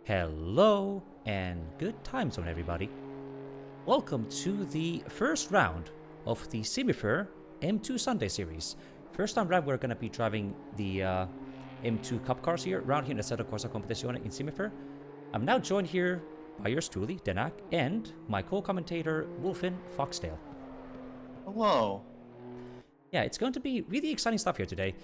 Hello and good time zone, everybody. Welcome to the first round of the Simufur M2 Sunday series. First time round, we're going to be driving the M2 Cup cars here, around here in the Assetto Corsa Competizione in Simufur. I'm now joined here by yours truly, Denak, and my co-commentator, Wolfin Foxdale. Hello. Yeah, it's going to be really exciting stuff here today.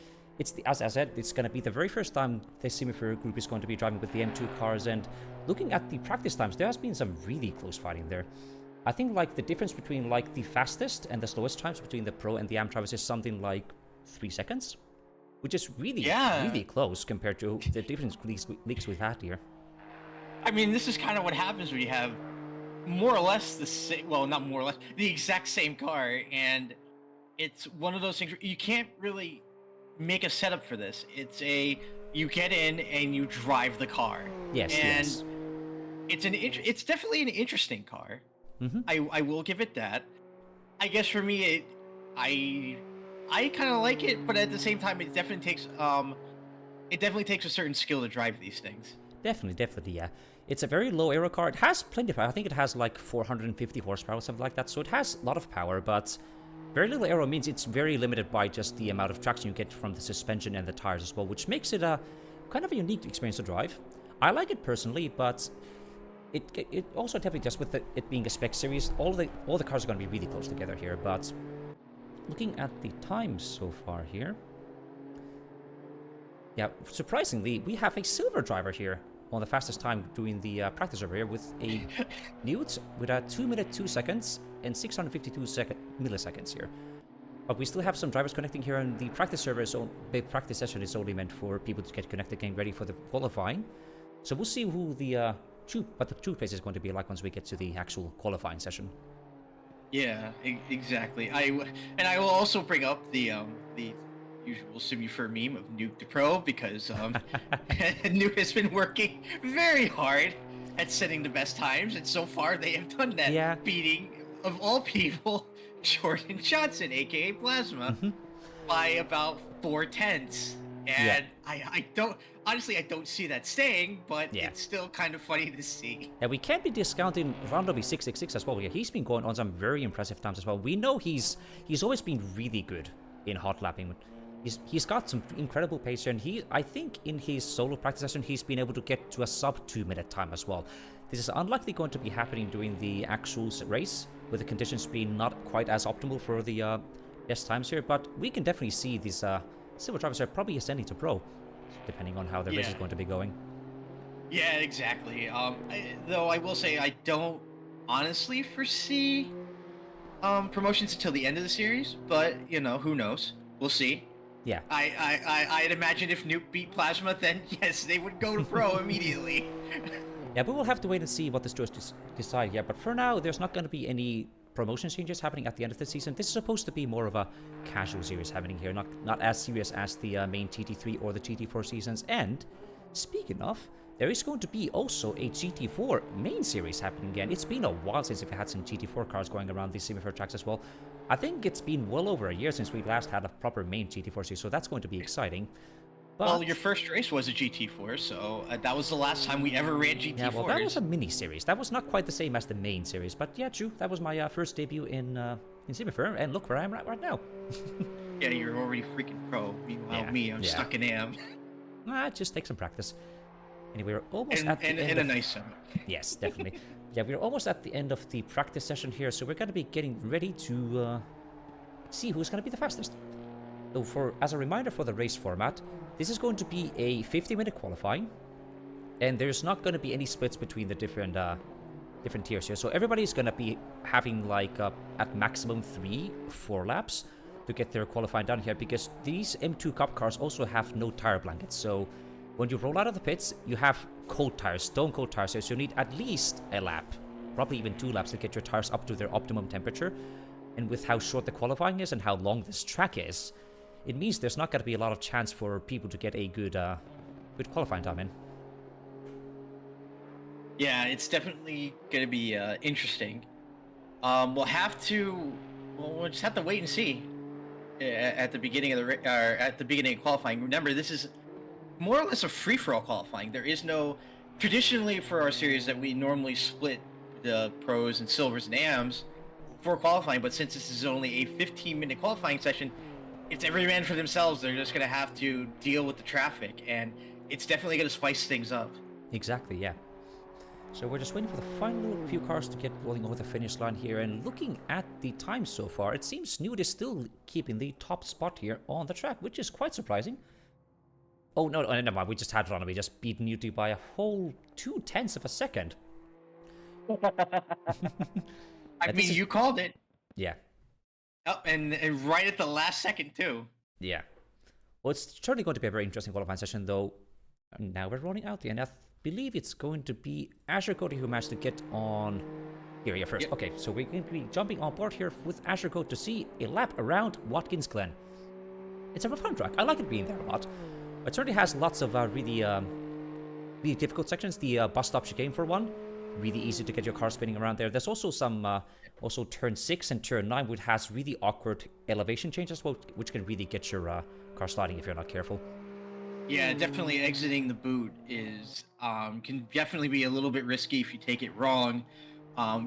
As I said, it's going to be the very first time the Simufur group is going to be driving with the M2 cars, and looking at the practice times, there has been some really close fighting there. I think like the difference between like the fastest and the slowest times between the Pro and the Am drivers is something like 3 seconds, which is really close compared to the different leaks we've had here. I mean, this is kind of what happens when you have more or less the same, well, not more or less, the exact same car, and it's one of those things where you can't really make a setup for this. You get in and you drive the car. Yes, and it's definitely an interesting car. Mm-hmm. I will give it that. I guess for me, I kind of like it, but at the same time, it definitely takes a certain skill to drive these things. Definitely, yeah. It's a very low aero car. It has plenty of power. I think it has like 450 horsepower or something like that, so it has a lot of power, but very little aero means it's very limited by just the amount of traction you get from the suspension and the tires as well, which makes it a kind of a unique experience to drive. I like it personally, but it also definitely, just with it being a spec series, all the cars are going to be really close together here. But looking at the times so far here, yeah, surprisingly, we have a silver driver here on the fastest time doing the practice over here with a Newt with a 2 minute 2 seconds and 652 milliseconds here. But we still have some drivers connecting here, and the practice server the practice session is only meant for people to get connected, getting ready for the qualifying. So we'll see who the true pace is going to be like once we get to the actual qualifying session. Yeah, exactly. I will also bring up the usual Simufur meme of Nuke to Pro, because Nuke has been working very hard at setting the best times, and so far they have done that, beating, of all people, Jordan Johnson, aka Plasma, by about 4/10. And I don't see that staying, but it's still kind of funny to see. Yeah, we can't be discounting Randomy 666 as well. Yeah, he's been going on some very impressive times as well. We know he's always been really good in hot lapping. He's got some incredible pace here, and I think in his solo practice session, he's been able to get to a sub 2 minute time as well. This is unlikely going to be happening during the actual race, with the conditions being not quite as optimal for the best times here, but we can definitely see these silver drivers are probably ascending to Pro, depending on how the race is going to be going. Yeah, exactly. Though I will say I don't honestly foresee promotions until the end of the series, but you know, who knows? We'll see. Yeah. I'd imagine if Nuke beat Plasma, then yes, they would go to Pro immediately. Yeah, but we'll have to wait and see what the stewards decide here. But for now, there's not going to be any promotion changes happening at the end of the season. This is supposed to be more of a casual series happening here, not as serious as the main TT3 or the TT4 seasons. And speaking of, there is going to be also a GT4 main series happening again. It's been a while since we've had some GT4 cars going around these Simufur tracks as well. I think it's been well over a year since we last had a proper main GT4 series, so that's going to be exciting. But well, your first race was a GT4, so that was the last time we ever ran GT4s. Yeah, well, that was a mini series. That was not quite the same as the main series, but yeah, true. That was my first debut in Simufur, and look where I am right now. Yeah, you're already freaking Pro. Meanwhile, I'm stuck in Am. Just take some practice. Anyway, we're almost at the end. And a nice summer. Yes, definitely. Yeah, we're almost at the end of the practice session here, so we're going to be getting ready to see who's going to be the fastest. So as a reminder for the race format, this is going to be a 50-minute qualifying, and there's not going to be any splits between the different tiers here. So everybody's going to be having like at maximum 4 laps to get their qualifying done here, because these M2 Cup cars also have no tire blankets. So when you roll out of the pits, you have cold tires, stone cold tires here, so you need at least a lap, probably even 2 laps to get your tires up to their optimum temperature. And with how short the qualifying is and how long this track is, it means there's not going to be a lot of chance for people to get a good qualifying time in. Yeah, it's definitely going to be interesting. We'll just have to wait and see at the beginning of at the beginning of qualifying. Remember, this is more or less a free-for-all qualifying. There is no traditionally for our series that we normally split the pros and silvers and AMs for qualifying, but since this is only a 15-minute qualifying session, it's every man for themselves. They're just gonna have to deal with the traffic, and it's definitely gonna spice things up. Exactly, yeah. So we're just waiting for the final few cars to get rolling over the finish line here, and looking at the time so far, it seems Newt is still keeping the top spot here on the track, which is quite surprising. Oh, no, never mind, we just had Ronald. We just beat Newty by a whole 0.2 of a second. I mean, you called it. Yeah. Oh, and right at the last second, too. Yeah. Well, it's certainly going to be a very interesting qualifying session, though. Now we're rolling out the end. I believe it's going to be Azure Cody who managed to get on here first. Yep. Okay, so we're going to be jumping on board here with Azure Code to see a lap around Watkins Glen. It's a fun track. I like it being there a lot. It certainly has lots of really difficult sections. The bus stop chicane for one. Really easy to get your car spinning around there. There's also some, also turn 6 and turn 9, which has really awkward elevation changes, which can really get your car sliding if you're not careful. Yeah, definitely exiting the boot is can definitely be a little bit risky if you take it wrong.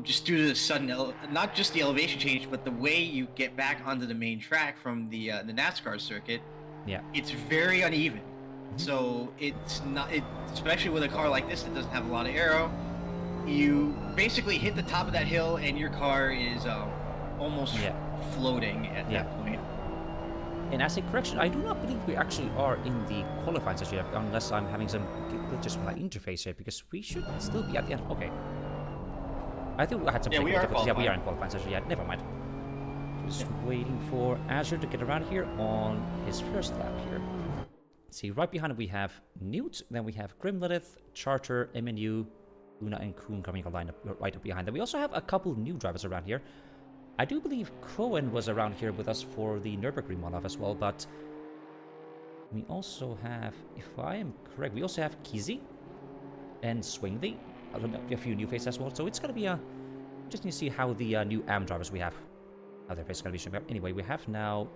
Just due to the sudden, not just the elevation change, but the way you get back onto the main track from the NASCAR circuit. Yeah, it's very uneven. So it's not, especially with a car like this that doesn't have a lot of aero. You basically hit the top of that hill and your car is almost floating at that point. And as a correction, I do not believe we actually are in the qualifying session yet, unless I'm having some glitches with my interface here, because we should still be at the end. Okay. I think we had some technical difficulties. Yeah, we are in qualifying session yet. Never mind. Just waiting for Azure to get around here on his first lap here. See, right behind him we have Newt, then we have Grimlith, Charter, MNU, Luna, and Kuhn coming a line up right up behind them. We also have a couple new drivers around here. I do believe Cohen was around here with us for the Nürburgring one-off as well, but we also have, if I am correct, we also have Kizzy and Swingly, a few new faces as well. So it's going to be just need to see how the new AM drivers we have, how their faces going to be showing up. Anyway, we have now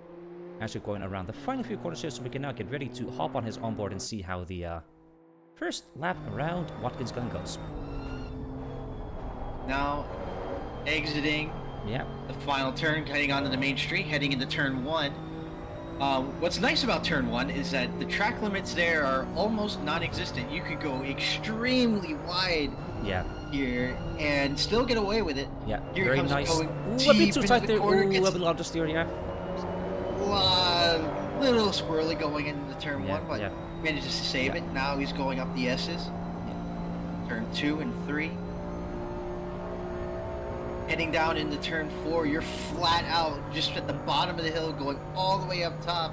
actually going around the final few corners here, so we can now get ready to hop on his onboard and see how the first lap around Watkins Glen goes. Now, exiting the final turn, heading onto the main street, heading into turn 1. What's nice about turn 1 is that the track limits there are almost non-existent. You could go extremely wide here and still get away with it. Yeah, here very comes nice. Going Ooh, a bit too tight there. Ooh, a little understeer, little squirrely going into turn 1, but manages to save it. Now he's going up the S's. Turn 2 and 3. Heading down into turn 4, you're flat out, just at the bottom of the hill, going all the way up top.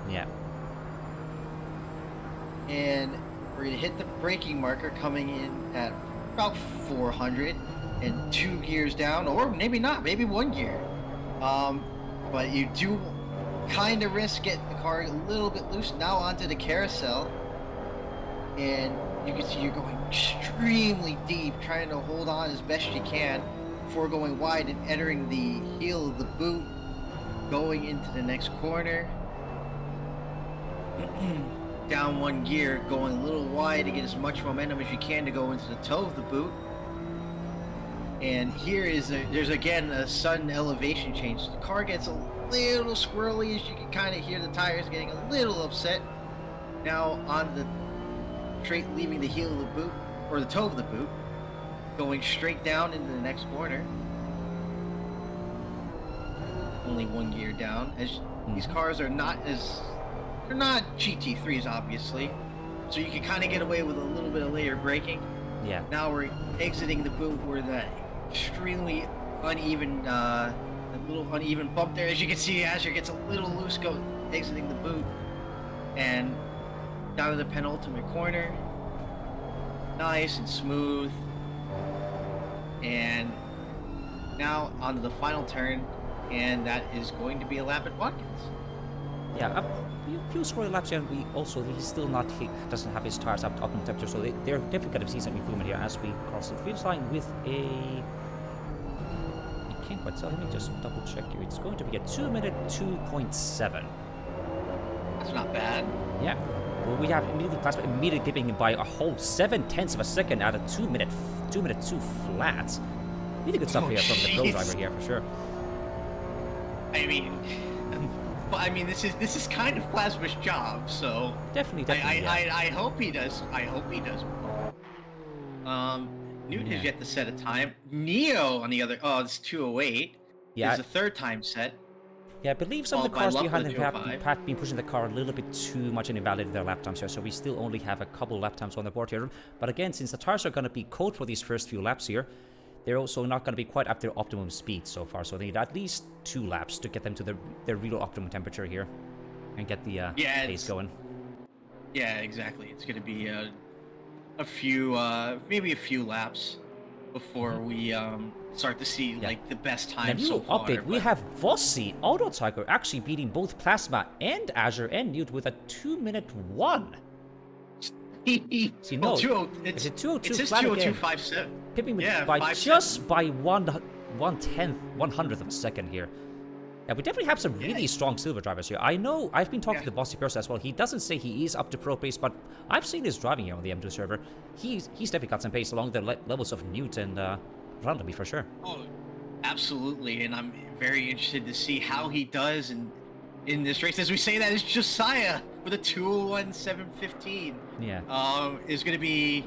Yeah. And we're going to hit the braking marker coming in at about 400 and 2 gears down, or maybe not, maybe 1 gear. But you do kind of risk getting the car a little bit loose now onto the carousel. And you can see you're going extremely deep, trying to hold on as best you can before going wide and entering the heel of the boot, going into the next corner. Down 1 gear, going a little wide to get as much momentum as you can to go into the toe of the boot. And here is there's again a sudden elevation change. The car gets a little squirrely, as you can kind of hear the tires getting a little upset. Now on the straight, leaving the heel of the boot, or the toe of the boot, going straight down into the next corner. Only 1 gear down, as these cars are not they're not GT3s obviously, so you can kind of get away with a little bit of later braking. Yeah. Now we're exiting the boot where the extremely uneven, a little uneven bump there. As you can see, Azure gets a little loose exiting the boot, and down to the penultimate corner. Nice and smooth. And now onto the final turn, and that is going to be a lap at Watkins. Yeah, a few squirrely laps here, and he's still not, he doesn't have his tires up in temperature, so they're definitely going to see some improvement here as we cross the finish line with I can't quite tell, let me just double check here. It's going to be a 2 minute 2.7. That's not bad. Yeah. Well, we have immediately Plasma immediately dipping by a whole 7/10 of a second at a 2 minute 2 flat. Really good stuff here from the pro driver here for sure. I mean, well, I mean, this is kind of Plasma's job, so Definitely. I hope he does. I hope he does. Newt has yet to set a time. Neo on the other. Oh, it's 2:08. Yeah. It's a third time set. Yeah, I believe some of the cars behind him have been pushing the car a little bit too much and invalidated their lap times here, so we still only have a couple lap times on the board here. But again, since the tires are going to be cold for these first few laps here, they're also not going to be quite up their optimum speed so far, so they need at least 2 laps to get them to their real optimum temperature here and get the pace going. Yeah, exactly. It's going to be a few, maybe a few laps before we start to see like the best time so far. Update: we have Vossi Auto Tiger actually beating both Plasma and Azure and Newt with a 2-minute 1. See, no, it's a 2:02 flat again. 2:02.57. Pipping by just by 1/100th of a second here. Yeah, we definitely have some really strong silver drivers here. I know I've been talking to the Bossy person as well. He doesn't say he is up to pro pace, but I've seen his driving here on the M2 server. He's definitely got some pace along the levels of Newt and Randomly for sure. Oh, absolutely, and I'm very interested to see how he does in this race. As we say that, it's Josiah with a 2:01.715. Yeah. Is going to be.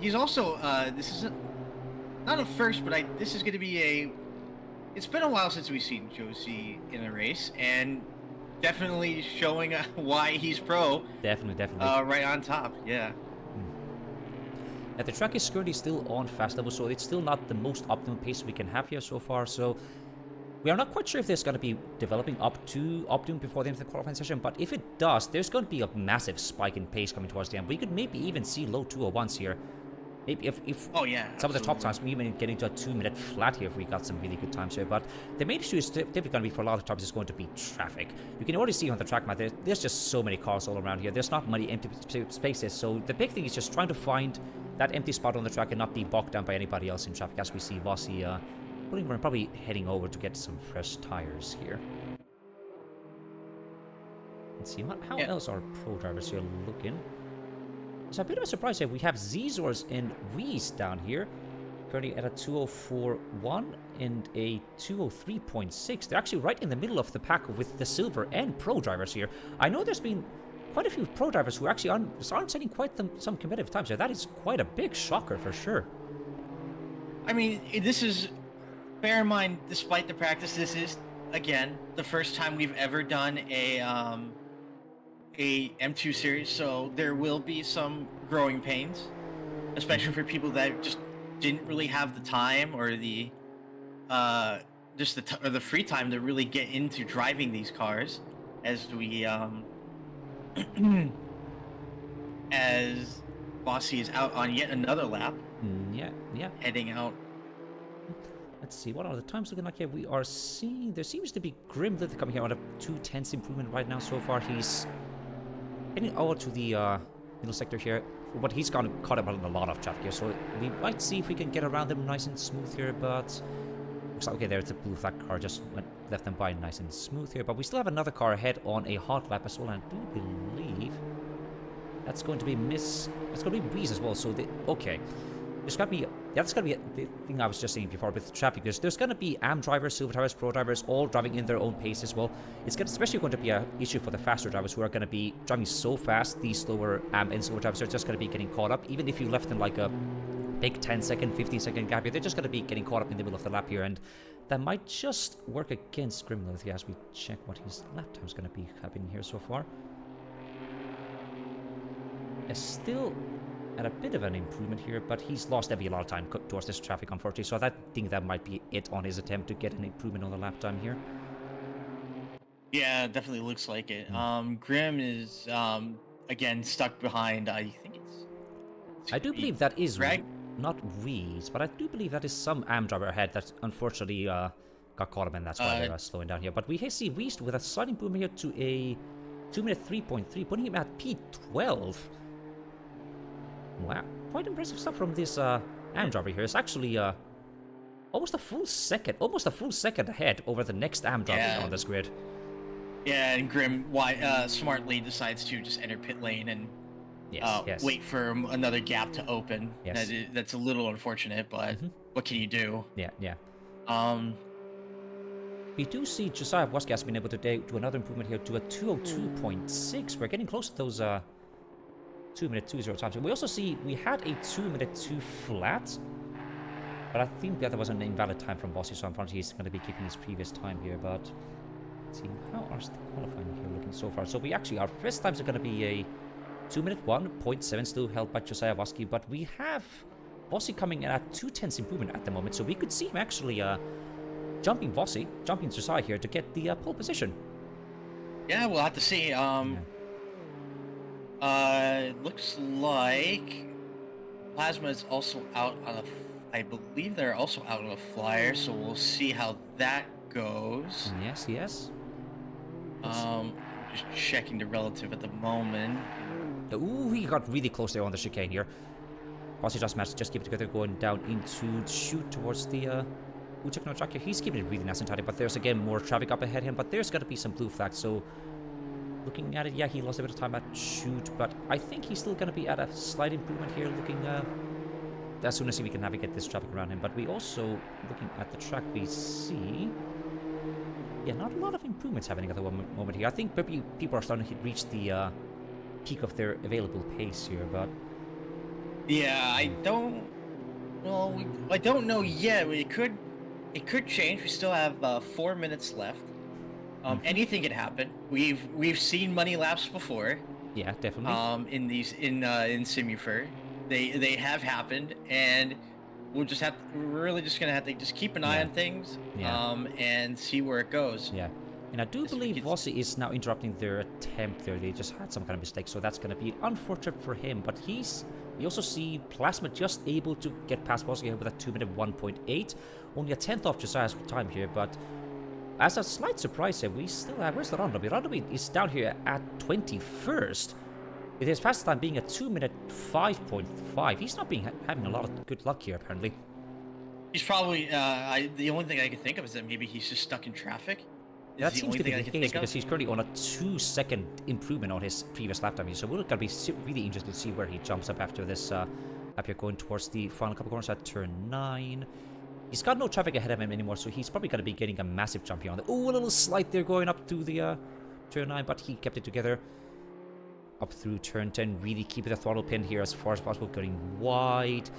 He's also. This isn't not a first, but this is going to be a. It's been a while since we've seen Josie in a race, and definitely showing why he's pro. Definitely. Right on top, yeah. Yeah, the track is currently still on fast level, so it's still not the most optimum pace we can have here so far. So we are not quite sure if there's going to be developing up to optimum before the end of the qualifying session, but if it does, there's going to be a massive spike in pace coming towards the end. We could maybe even see low 201s here. Maybe if some of the top times, we even get into a 2-minute flat here if we got some really good times here. But the main issue is typically going to be for a lot of times is going to be traffic. You can already see on the track map, there's just so many cars all around here. There's not many empty spaces. So the big thing is just trying to find that empty spot on the track and not be bogged down by anybody else in traffic, as we see Vossi probably heading over to get some fresh tires here. Let's see, how else are pro drivers here looking? It's a bit of a surprise here. We have Zzors and Reese down here, currently at a 2:04.1 and a 2:03.6. They're actually right in the middle of the pack with the silver and pro drivers here. I know there's been quite a few pro drivers who actually aren't setting quite some competitive times here. That is quite a big shocker for sure. I mean, this is, bear in mind, despite the practice, this is, again, the first time we've ever done a M2 series, so there will be some growing pains, especially for people that just didn't really have the time or the the free time to really get into driving these cars, as we as Bossy is out on yet another lap. Yeah. Heading out. Let's see, what are the times looking like here? We are seeing, there seems to be Grimlith coming here on a 2/10 improvement right now so far. He's heading over to the middle sector here, but he's got caught up in a lot of traffic here, so we might see if we can get around them nice and smooth here, but looks like, okay, there's the blue flag car, just left them by nice and smooth here, but we still have another car ahead on a hot lap as well, and I do believe that's going to be Breeze as well, so okay. There's got to be, that's going to be the thing I was just saying before with the traffic, because there's going to be AM drivers, silver drivers, pro drivers, all driving in their own pace as well. It's especially going to be an issue for the faster drivers who are going to be driving so fast. These slower AM and silver drivers are just going to be getting caught up. Even if you left them like a big 10-second, 15-second gap here, they're just going to be getting caught up in the middle of the lap here, and that might just work against Grimlith as we check what his lap time is going to be happening here so far. It's still at a bit of an improvement here, but he's lost a lot of time towards this traffic, unfortunately, so I think that might be it on his attempt to get an improvement on the lap time here. Yeah, definitely looks like it. Grim is again stuck behind, I think it's I do believe that is not Reese, but I do believe that is some AM driver ahead that unfortunately got caught up, and that's why they're slowing down here. But we see Reese with a slight improvement here to a 2-minute 3.3, putting him at P12. Wow, quite impressive stuff from this AM driver here. It's actually almost a full second ahead over the next AM driver on this grid. Yeah, and Grim smartly decides to just enter pit lane and Yes, yes. wait for another gap to open. Yes. That's a little unfortunate, but what can you do? Yeah, yeah. Um, We do see Josiah Waski has been able to do another improvement here to a 202.6. We're getting close to those 2-minute 2-0 times. We also see we had a 2-minute 2 flat, but I think that was an invalid time from Bossy, so unfortunately he's going to be keeping his previous time here. But let's see, how are the qualifying here looking so far? So we actually, our first times are going to be a 2-minute 1.7, still held by Josiah Waski, but we have Bossy coming in at 2/10 improvement at the moment, so we could see him actually jumping Josiah here to get the pole position. yeah, we'll have to see. It looks like Plasma is also out on a. I believe they're also out on a flyer, so we'll see how that goes. Yes, yes. Just checking the relative at the moment. Ooh, he got really close there on the chicane here. Bossy just managed to just keep it together, going down into shoot towards the Utekno track here. He's keeping it really nice and tidy, but there's again more traffic up ahead of him, but there's got to be some blue flags, so looking at it, yeah, he lost a bit of time at shoot, but I think he's still going to be at a slight improvement here, looking as soon as we can navigate this traffic around him. But we also, looking at the track, we see, yeah, not a lot of improvements happening at the moment here. I think maybe people are starting to reach the peak of their available pace here, but yeah, I don't know yet. It could change. We still have 4 minutes left. Anything can happen. We've seen money laps before. Yeah, definitely. In Simufur, they have happened, and we're really just gonna have to just keep an eye on things. And see where it goes. Yeah. And I do believe Vossi is now interrupting their attempt there. They just had some kind of mistake, so that's going to be unfortunate for him. But we also see Plasma just able to get past Vossi here with a 2-minute 1.8. Only a 10th off Josiah's time here, but as a slight surprise here, we still have... Where's the Randobi? Randobi is down here at 21st. With his fastest time being a 2-minute 5.5. He's not having a lot of good luck here, apparently. He's probably... the only thing I can think of is that maybe he's just stuck in traffic. That seems to be the case, because he's currently on a 2-second improvement on his previous lap time. So we're going to be really interested to see where he jumps up after this up here, going towards the final couple corners at turn 9. He's got no traffic ahead of him anymore, so he's probably going to be getting a massive jump here on the... Oh, a little slight there going up to the turn 9, but he kept it together. Up through turn 10, really keeping the throttle pin here as far as possible, going wide.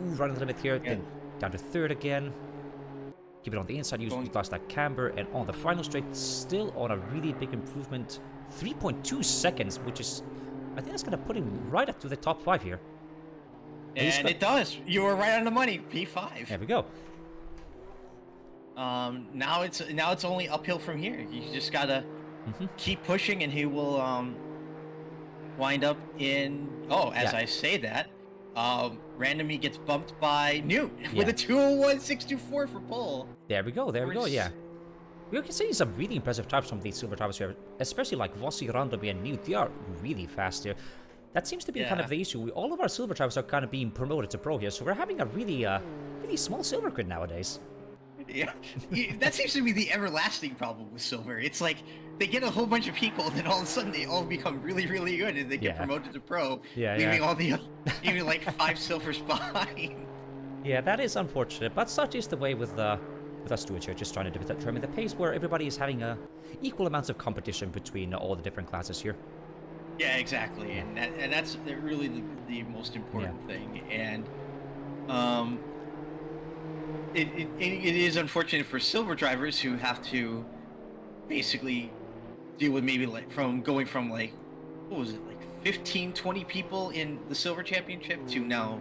Ooh, running the limit here, then down to third again. Keep it on the inside, we lost that camber, and on the final straight, still on a really big improvement. 3.2 seconds, which is, I think that's going to put him right up to the top 5 here. And it does. You were right on the money, P5. There we go. Now it's only uphill from here. You just gotta keep pushing, and he will wind up in. Oh, as I say that, randomly gets bumped by Newt with a 201.624 for pole. There we go. There we go. Yeah, we can see some really impressive types from these silver drivers here, especially like Vossi, Randomly, and Newt. They are really fast here. That seems to be kind of the issue. All of our silver drivers are kind of being promoted to pro here, so we're having a really small silver grid nowadays. Yeah, that seems to be the everlasting problem with silver. It's like they get a whole bunch of people, and then all of a sudden they all become really, really good, and they get promoted to pro, leaving all the even like 5 silvers behind. Yeah, that is unfortunate, but such is the way with us stewards here, just trying to determine the pace where everybody is having equal amounts of competition between all the different classes here. Yeah, exactly, and that's really the most important thing, and It is unfortunate for silver drivers who have to basically deal with maybe going from what was it, like 15, 20 people in the silver championship to now,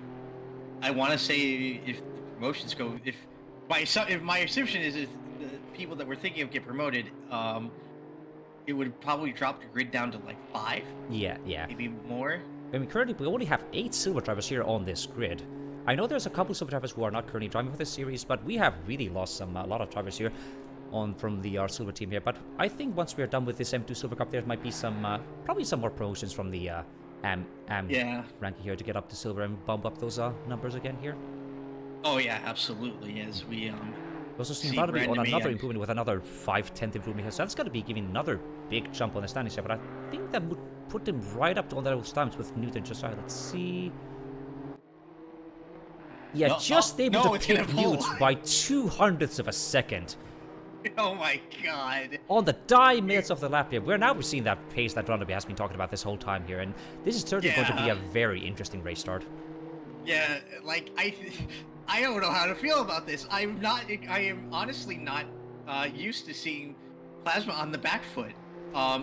I want to say, if the promotions go, if my assumption is if the people that we're thinking of get promoted, it would probably drop the grid down to like 5. Yeah. Maybe more. I mean, currently we only have 8 silver drivers here on this grid. I know there's a couple of silver drivers who are not currently driving for this series, but we have really lost a lot of drivers here from our silver team here. But I think once we're done with this M2 Silver Cup, there might be probably some more promotions from the ranking here to get up to silver and bump up those numbers again here. Oh yeah, absolutely. As also seen see Radaby on Brandon another and improvement with another 5/10 improvement here, so that's going to be giving another big jump on the standings here, but I think that would put them right up to on those times with Newt and Josiah. Let's see. Yeah, no, just able no, to it's gonna pick pull. Newt by 200ths of a second. Oh my god. On the die minutes of the lap here, we're now seeing that pace that Radaby has been talking about this whole time here, and this is certainly going to be a very interesting race start. Yeah, like I don't know how to feel about this. I am honestly not used to seeing Plasma on the back foot.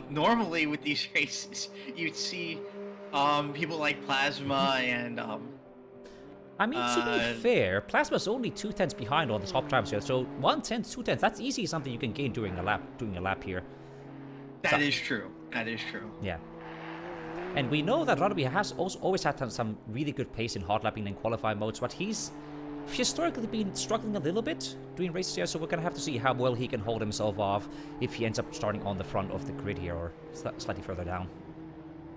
Normally with these races, you'd see people like Plasma and I mean, to be fair, Plasma's only 2/10 behind on the top drivers here, so 1/10, 2/10, that's easily something you can gain doing a lap here. That is true. That is true. Yeah. And we know that Radaby has also always had some really good pace in hot lapping and qualifying modes, but he's historically been struggling a little bit doing races here, so we're going to have to see how well he can hold himself off if he ends up starting on the front of the grid here or slightly further down.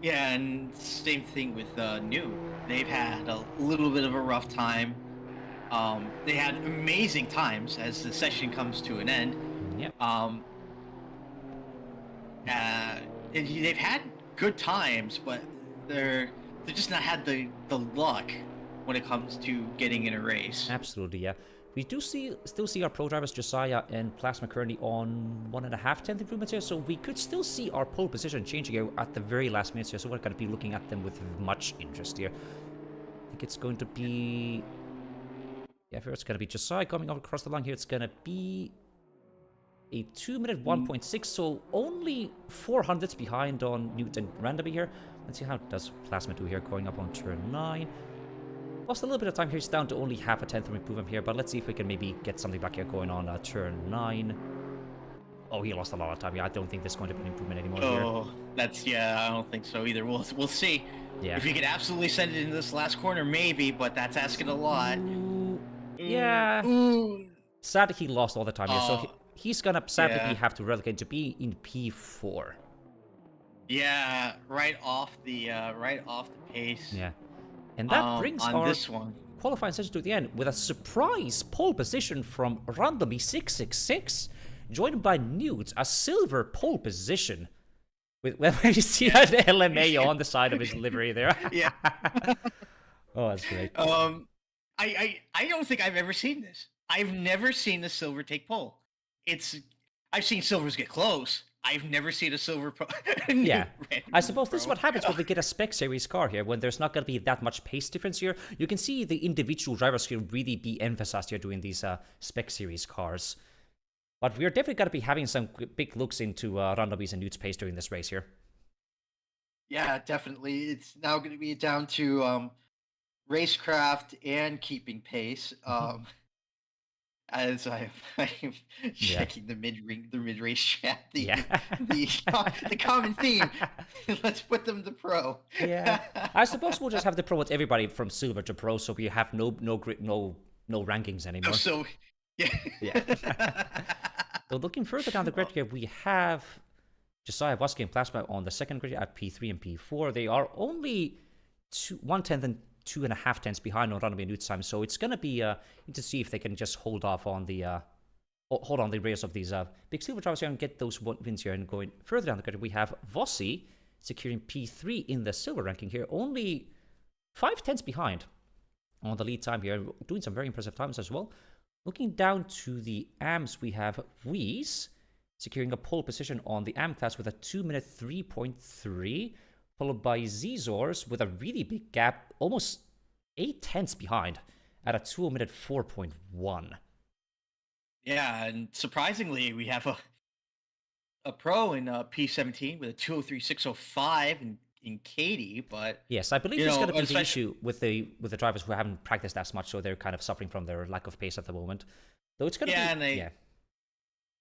Yeah, and same thing with New. They've had a little bit of a rough time. They had amazing times as the session comes to an end. Yep. They've had good times, but they're just not had the luck when it comes to getting in a race. Absolutely, yeah. We do still see our pro drivers Josiah and Plasma currently on 1.5 improvements here, so we could still see our pole position changing out at the very last minutes here, so we're going to be looking at them with much interest here. I think it's going to be... Yeah, it's going to be Josiah coming up across the line here. It's going to be a 2-minute 1.6, so only 400ths behind on Newt and Radaby here. Let's see how does Plasma do here, going up on turn 9. Lost a little bit of time here. He's down to only 0.5 of improvement here, but let's see if we can maybe get something back here going on turn 9. Oh, he lost a lot of time. Yeah, I don't think there's going to be an improvement anymore here. I don't think so either. We'll see. Yeah. If you could absolutely send it into this last corner, maybe, but that's asking a lot. Yeah. Sad he lost all the time here, so he's gonna sadly have to relegate to be in P4. Yeah, right off the pace. Yeah. And that brings our this one qualifying session to the end with a surprise pole position from Randomy666, joined by Newt, a silver pole position. When you see that LMA on the side of his livery there. Yeah. Oh, that's great. I don't think I've ever seen this. I've never seen a silver take pole. I've seen silvers get close. I've never seen a silver pro. Yeah, I suppose this is what happens when we get a spec series car here, when there's not going to be that much pace difference here. You can see the individual drivers here really be emphasized here doing these spec series cars. But we're definitely going to be having some big looks into Randoby's and Newt's pace during this race here. Yeah, definitely. It's now going to be down to racecraft and keeping pace. As I'm checking the mid race chat, the common theme. Let's put them to pro. Yeah, I suppose we'll just have to promote everybody from silver to pro, so we have no rankings anymore. So yeah. So looking further down the grid here, we have Josiah, Watkins, and Plasma on the second grid at P3 and P4. They are only 1/10 and 2.5 behind on Radaby and Newt's time, so it's gonna be to see if they can just hold on the race of these big silver drivers here and get those wins here. And going further down the grid, we have Vossi securing P3 in the silver ranking here, only 0.5 behind on the lead time here, doing some very impressive times as well. Looking down to the AMs, we have Weiss securing a pole position on the AM class with a 2-minute 3.3. Followed by Zzors with a really big gap, almost 0.8 behind at a 2-minute 4.1. Yeah, and surprisingly, we have a pro in P17 with a 2:03.605 in Katie, but yes, I believe it's going to be the issue with the drivers who haven't practiced as much, so they're kind of suffering from their lack of pace at the moment. Though it's going to be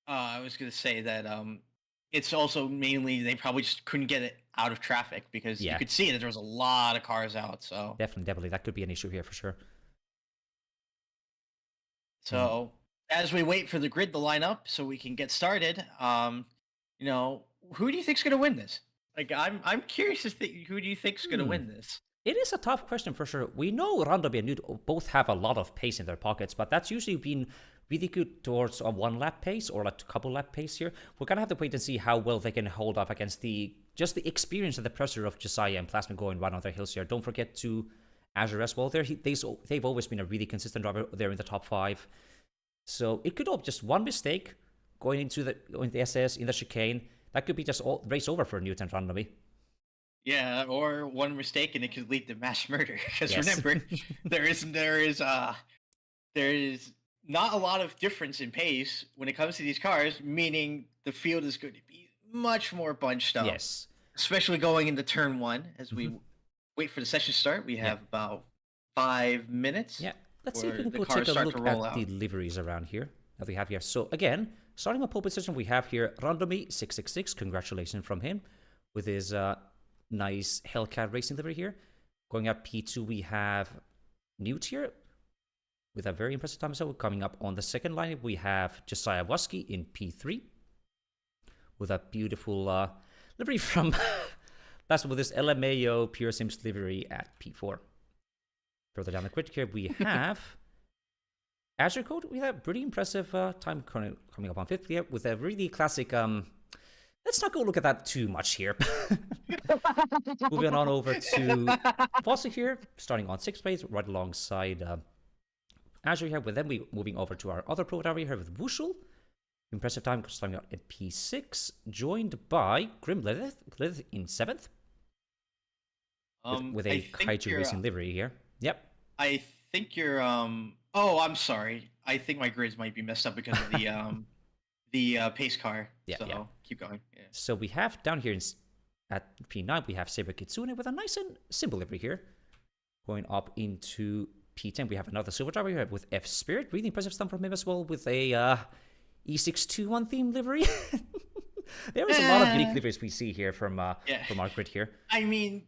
I was going to say that it's also mainly they probably just couldn't get it out of traffic because you could see that there was a lot of cars out. So definitely that could be an issue here for sure. So as we wait for the grid to line up so we can get started, who do you think's going to win this? Like I'm curious to think, who do you think's going to win this? It is a tough question for sure. We know Radaby and Newt both have a lot of pace in their pockets, but that's usually been really good towards a 1-lap pace or a couple lap pace here. We're gonna have to wait and see how well they can hold up against the experience and the pressure of Josiah and Plasma going right on their heels here. Don't forget to Azure as well. They've always been a really consistent driver. They're in the top 5. So it could all just one mistake going into the SS in the chicane. That could be just all race over for Newton randomly. Yeah, or one mistake and it could lead to mass murder. Because Yes. remember, there is not a lot of difference in pace when it comes to these cars, meaning the field is going to be much more bunched up. Yes. Especially going into turn 1 as we wait for the session start. We have about 5 minutes. Yeah. Let's see if we can the go cars take a start look to roll at out. the liveries around here that we have here. So again, starting with pole position, we have here Randomy666. Congratulations from him with his nice Hellcat racing livery here. Going up P2, we have Newt here with a very impressive time. So coming up on the second line, we have Josiah Wasky in P3 with a beautiful livery from that's with this LMAO Pure Sims livery at P4. Further down the grid here, we have Azure Code with a pretty impressive time coming up on 5th here with a really classic. Let's not go look at that too much here. Moving on over to Fossa here, starting on 6th place, right alongside Azure here. With then we moving over to our other pro driver here with Wushul. Impressive time starting out at P6, joined by Grim Lilith in 7th. With a Kaiju racing livery here. Yep. I think you're oh, I'm sorry. I think my grids might be messed up because of the pace car. Yeah, so keep going. Yeah. So we have down here at P9 we have Saber Kitsune with a nice and simple livery here. Going up into P10 we have another silver driver here with F Spirit. Really impressive stuff from him as well with a E621 theme livery. There is a lot of unique liveries we see here from our grid here. I mean,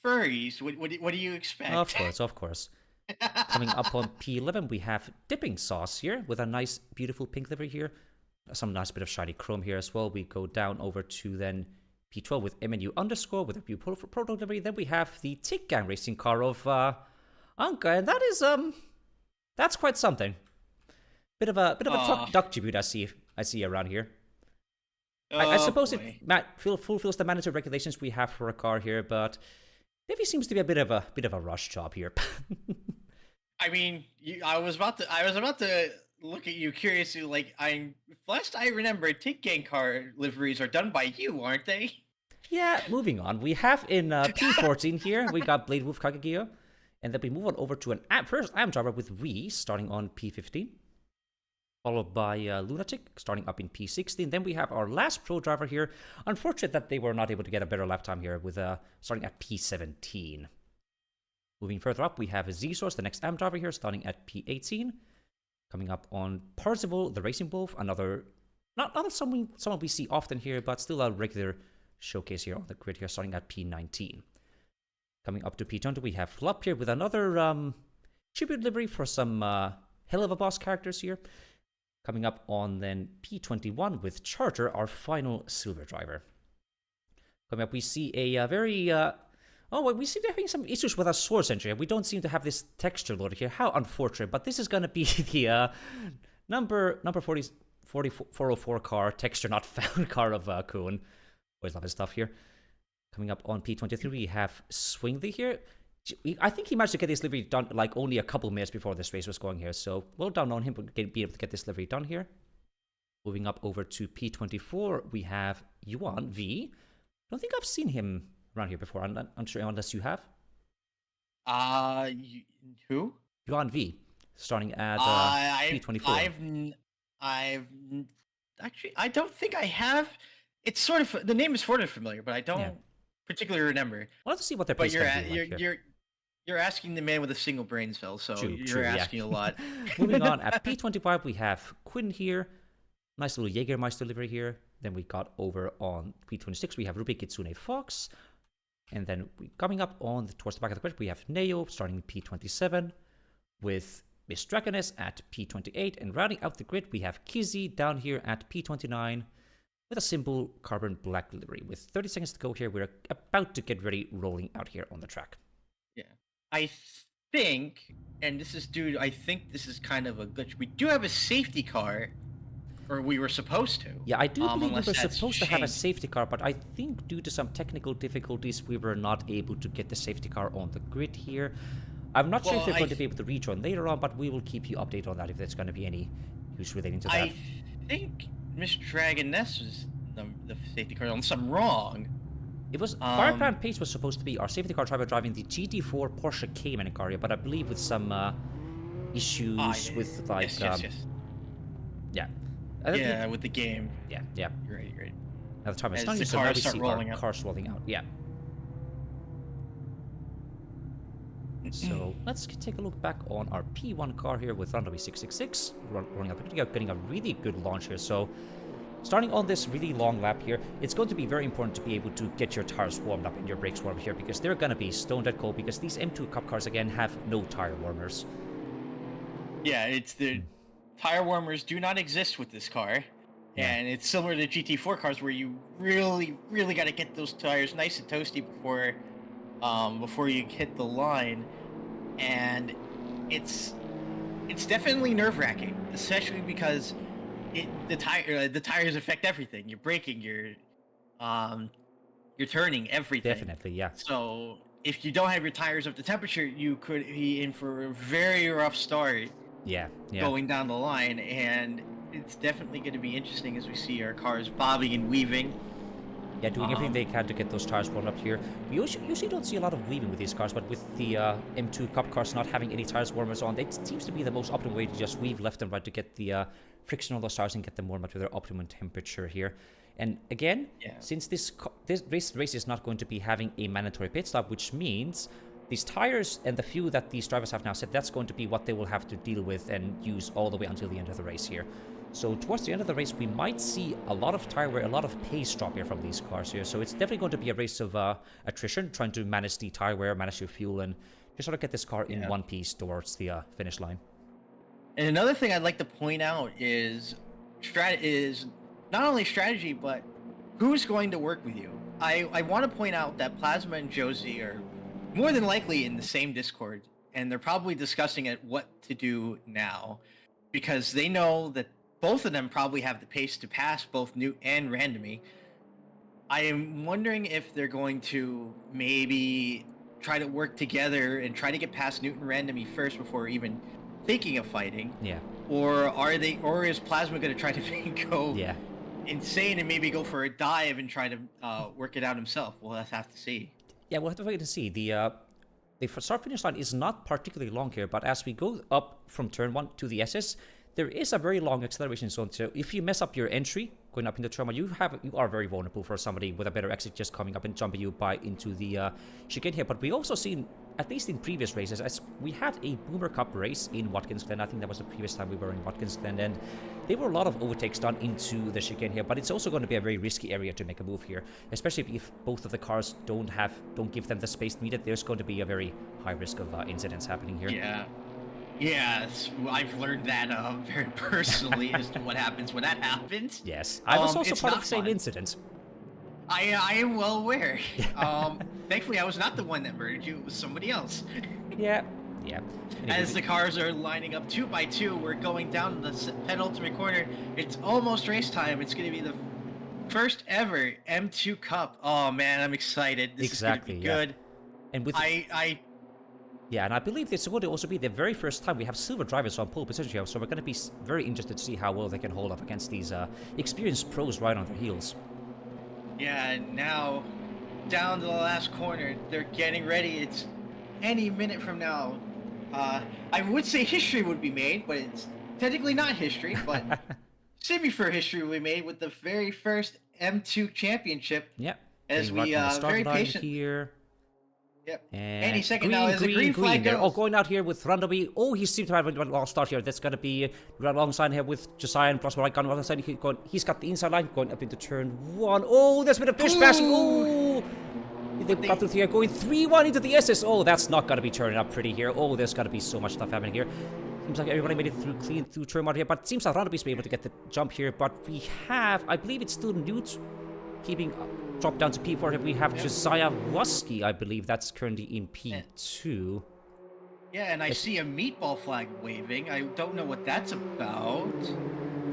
furries. What do you expect? Of course. Coming up on P11, we have Dipping Sauce here with a nice, beautiful pink livery here. Some nice bit of shiny chrome here as well. We go down over to then P12 with MNU underscore with a beautiful proto livery. Then we have the Tick Gang racing car of Anka, and that is that's quite something. Bit of a duck tribute I see around here. I suppose it fulfills the mandatory regulations we have for a car here, but maybe seems to be a bit of a rush job here. I mean, I was about to look at you curiously. Like, last I remember, Tick Gang car liveries are done by you, aren't they? Yeah. Moving on, we have in P14 here we got Blade Wolf Kagegyo, and then we move on over to an first AM driver with Wii starting on P15. Followed by Lunatic, starting up in P16. Then we have our last pro driver here. Unfortunate that they were not able to get a better lap time here with starting at P17. Moving further up, we have Z-Source, the next AM driver here, starting at P18. Coming up on Parzival, the Racing Wolf, another, not someone we see often here, but still a regular showcase here on the grid here, starting at P19. Coming up to P20, we have Flop here with another tribute livery for some hell of a boss characters here. Coming up on then P21 with Charger, our final silver driver. Coming up, we see a very... we seem to be having some issues with our source entry. We don't seem to have this texture loaded here. How unfortunate. But this is going to be the number 404 car, texture not found car of Kuhn. Always love his stuff here. Coming up on P23, we have Swingley here. I think he managed to get this livery done like only a couple minutes before this race was going here. So well done on him for being able to get this livery done here. Moving up over to P24, we have Yuan V. I don't think I've seen him around here before. I'm sure unless you have. Who? Yuan V. Starting at P24. I've actually, I don't think I have. It's sort of, the name is sort of familiar, but I don't particularly remember. Well, let's see what they're. But you're asking the man with a single brain cell, so you're asking a lot. Moving on, at P25 we have Quinn here. Nice little Jägermeister livery here. Then we got over on P26 we have Ruby Kitsune Fox. And then coming up on towards the back of the grid we have Neo starting P27 with Miss Dragoness at P28. And rounding out the grid we have Kizzy down here at P29 with a simple carbon black livery. With 30 seconds to go here, we're about to get ready rolling out here on the track. Yeah. I think, and this is due, I think this is kind of a glitch. We do have a safety car, or we were supposed to. Yeah, I do believe we Unless were that's supposed to have a changed. safety car, but I think due to some technical difficulties, we were not able to get the safety car on the grid here. I'm not sure if Well, they're going to be able to rejoin later on, but we will keep you updated on that if there's going to be any news relating to that. I think Miss Dragoness was the safety car, unless I'm wrong. It was Firebrand Pace was supposed to be our safety car driver driving the GT4 Porsche Cayman car, but I believe with some issues with like yes. yeah. Yeah, with the game. Yeah. You're right. Now the time is As starting, the so now cars we start see rolling our out. cars rolling out. Yeah. So let's take a look back on our P1 car here with Runway 666 running up, getting a really good launch here. So starting on this really long lap here, it's going to be very important to be able to get your tires warmed up and your brakes warmed here because they're going to be stone dead cold because these M2 Cup cars again have no tire warmers. Yeah, it's the tire warmers do not exist with this car. Yeah. And it's similar to GT4 cars where you really got to get those tires nice and toasty before you hit the line. And it's definitely nerve-wracking, especially because the tires affect everything. You're braking, you're turning, everything. Definitely, yeah. So if you don't have your tires up to temperature, you could be in for a very rough start. Yeah. Going down the line, and it's definitely going to be interesting as we see our cars bobbing and weaving. Yeah, doing everything they can to get those tires warmed up here. We usually don't see a lot of weaving with these cars, but with the M2 Cup cars not having any tires warmers on, it seems to be the most optimal way to just weave left and right to get the friction on those tires and get them warmed up to their optimum temperature here. And again, since this race is not going to be having a mandatory pit stop, which means these tires and the fuel that these drivers have now said, that's going to be what they will have to deal with and use all the way until the end of the race here. So towards the end of the race, we might see a lot of tire wear, a lot of pace drop here from these cars here. So it's definitely going to be a race of attrition, trying to manage the tire wear, manage your fuel, and just sort of get this car in one piece towards the finish line. And another thing I'd like to point out is not only strategy, but who's going to work with you. I want to point out that Plasma and Josie are more than likely in the same Discord, and they're probably discussing what to do now, because they know that both of them probably have the pace to pass both Newt and Randomy. I am wondering if they're going to maybe try to work together and try to get past Newt and Randomy first before even thinking of fighting. Yeah. Or is Plasma going to try to go insane and maybe go for a dive and try to work it out himself? We'll have to see. Yeah, we'll have to wait and see. The start-finish line is not particularly long here, but as we go up from turn 1 to the SS, there is a very long acceleration zone. So if you mess up your entry going up into turn 1, you are very vulnerable for somebody with a better exit just coming up and jumping you into the chicane here. But we also seen, at least in previous races, as we had a Boomer Cup race in Watkins Glen. I think that was the previous time we were in Watkins Glen, and there were a lot of overtakes done into the chicane here. But it's also going to be a very risky area to make a move here, especially if both of the cars don't give them the space needed. There's going to be a very high risk of incidents happening here. Yeah, I've learned that very personally as to what happens when that happens. Yes, I was also part of the same incident. I am well aware. Thankfully, I was not the one that murdered you. It was somebody else. Yeah. As the cars are lining up 2 by 2, we're going down the penultimate corner. It's almost race time. It's going to be the first ever M2 Cup. Oh man, I'm excited. This is going to be good. And with Yeah, and I believe this would also be the very first time we have silver drivers on pole position here, so we're going to be very interested to see how well they can hold up against these experienced pros right on their heels. Yeah, and now down to the last corner, they're getting ready. It's any minute from now. I would say history would be made, but it's technically not history, but Simufur history will be made with the very first M2 championship. Yep. As we very patient here. Yep. And any second now as the green flag goes. Oh, going out here with Randomy. Oh, he seems to have a long start here. That's going to be right alongside here with Josiah and Prosper right gun alongside. He's got the inside line going up into turn 1. Oh, there's a bit of push passing. Oh, they got through here, going 3-1 into the SS. Oh, that's not going to be turning up pretty here. Oh, there's got to be so much stuff happening here. Seems like everybody made it through clean through turn 1 here, but it seems like Randomy's been able to get the jump here. But we have, I believe it's still Newt keeping drop down to P4. We have Josiah Wusky, I believe that's currently in P2. Yeah, and I see a meatball flag waving. I don't know what that's about.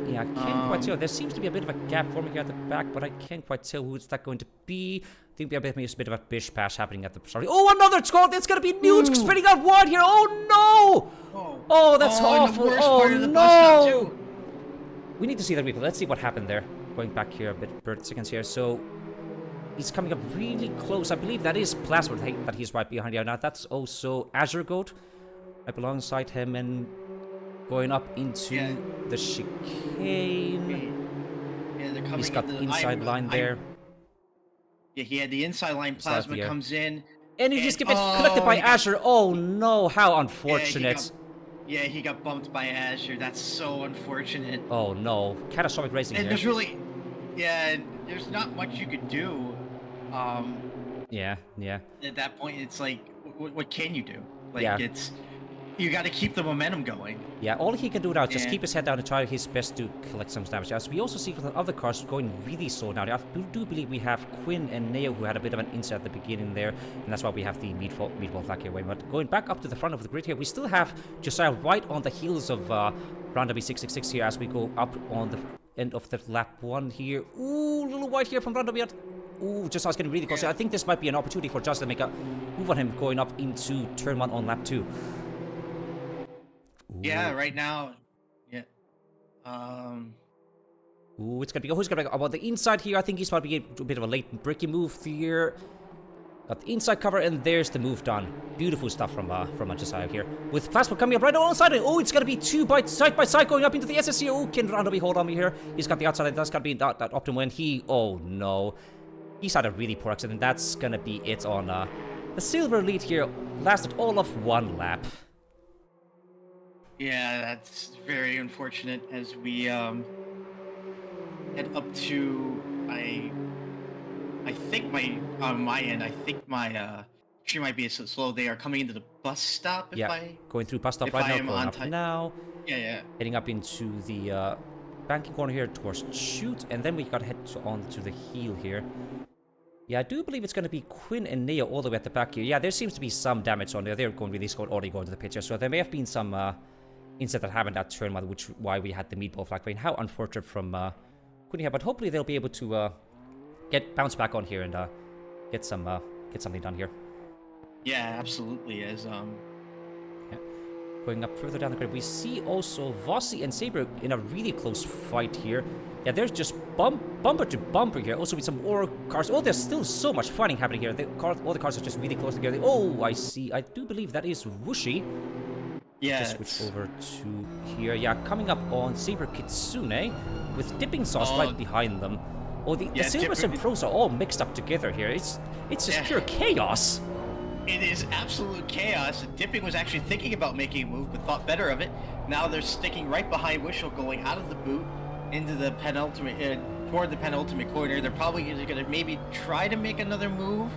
Yeah, I can't quite tell. There seems to be a bit of a gap forming here at the back, but I can't quite tell who it's that going to be. I think we have maybe a bit of a bish bash happening at the start. Oh, another score! It's gonna be Nuge spreading out wide here. Oh no! Oh, that's awful. Oh no! We need to see the replay. Let's see what happened there. Going back here a bit, seconds here. So he's coming up really close. I believe that is Plasma that he's right behind here. Now that's also Azure Goat right alongside him and going up into the chicane. Yeah, they're coming. He's got the inside line there. Yeah, he had the inside line. Plasma comes in. And he just gets collected by Azure. Oh no, how unfortunate. Yeah, he got bumped by Azure. That's so unfortunate. Oh no, catastrophic racing and here. There's really, there's not much you could do. Yeah. At that point, it's like, what can you do? Like, yeah. You got to keep the momentum going. Yeah, all he can do now is just keep his head down and try his best to collect some damage. As we also see the other cars going really slow now. I do believe we have Quinn and Neo who had a bit of an insight at the beginning there, and that's why we have the meatball flag here. But going back up to the front of the grid here, we still have Josiah right on the heels of Round B666 here as we go up on the end of the lap 1 here. Ooh, a little wide here from Round B. Ooh, Josiah's getting really close. I think this might be an opportunity for Josiah to make a move on him going up into turn 1 on lap 2. Ooh. Yeah, right now. Yeah. Ooh, it's gonna be. Who's gonna be about the inside here? I think he's probably a bit of a late bricky move here. Got the inside cover, and there's the move done. Beautiful stuff from Josiah here. With Plasma coming up right alongside it. Oh, it's gonna be two side by side going up into the SS here. Oh, can Randoby hold on me here? He's got the outside. That's gotta be that optimum when he. Oh no, he's had a really poor accident. That's gonna be it on the silver lead here. Lasted all of 1 lap. Yeah, that's very unfortunate as we head up to I think on my end, I think my stream might be so slow. They are coming into the bus stop. Going through bus stop right now. Going up now. Yeah. Heading up into the banking corner here towards Shoot, and then we got to head on to the heel here. Yeah, I do believe it's going to be Quinn and Neo all the way at the back here. Yeah, there seems to be some damage on there. They're going really slow, already going to the picture, so there may have been some instead that happened at turn 1, which why we had the meatball flag rain. How unfortunate from Quinn here, but hopefully they'll be able to bounce back on here and get something done here. Yeah, absolutely. As going up further down the grid, we see also Vossi and Saber in a really close fight here. Yeah, there's just bumper to bumper here. Also with some more cars. Oh, there's still so much fighting happening here. All the cars are just really close together. Oh, I see. I do believe that is Wushi. Yeah. Just switch over to here. Yeah, coming up on Saber Kitsune with Dipping Sauce right behind them. Oh, the Silvers and Pros are all mixed up together here. It's just pure chaos. It is absolute chaos. Dipping was actually thinking about making a move, but thought better of it. Now they're sticking right behind Wishel, going out of the boot into the penultimate, toward the penultimate corner. They're probably going to maybe try to make another move,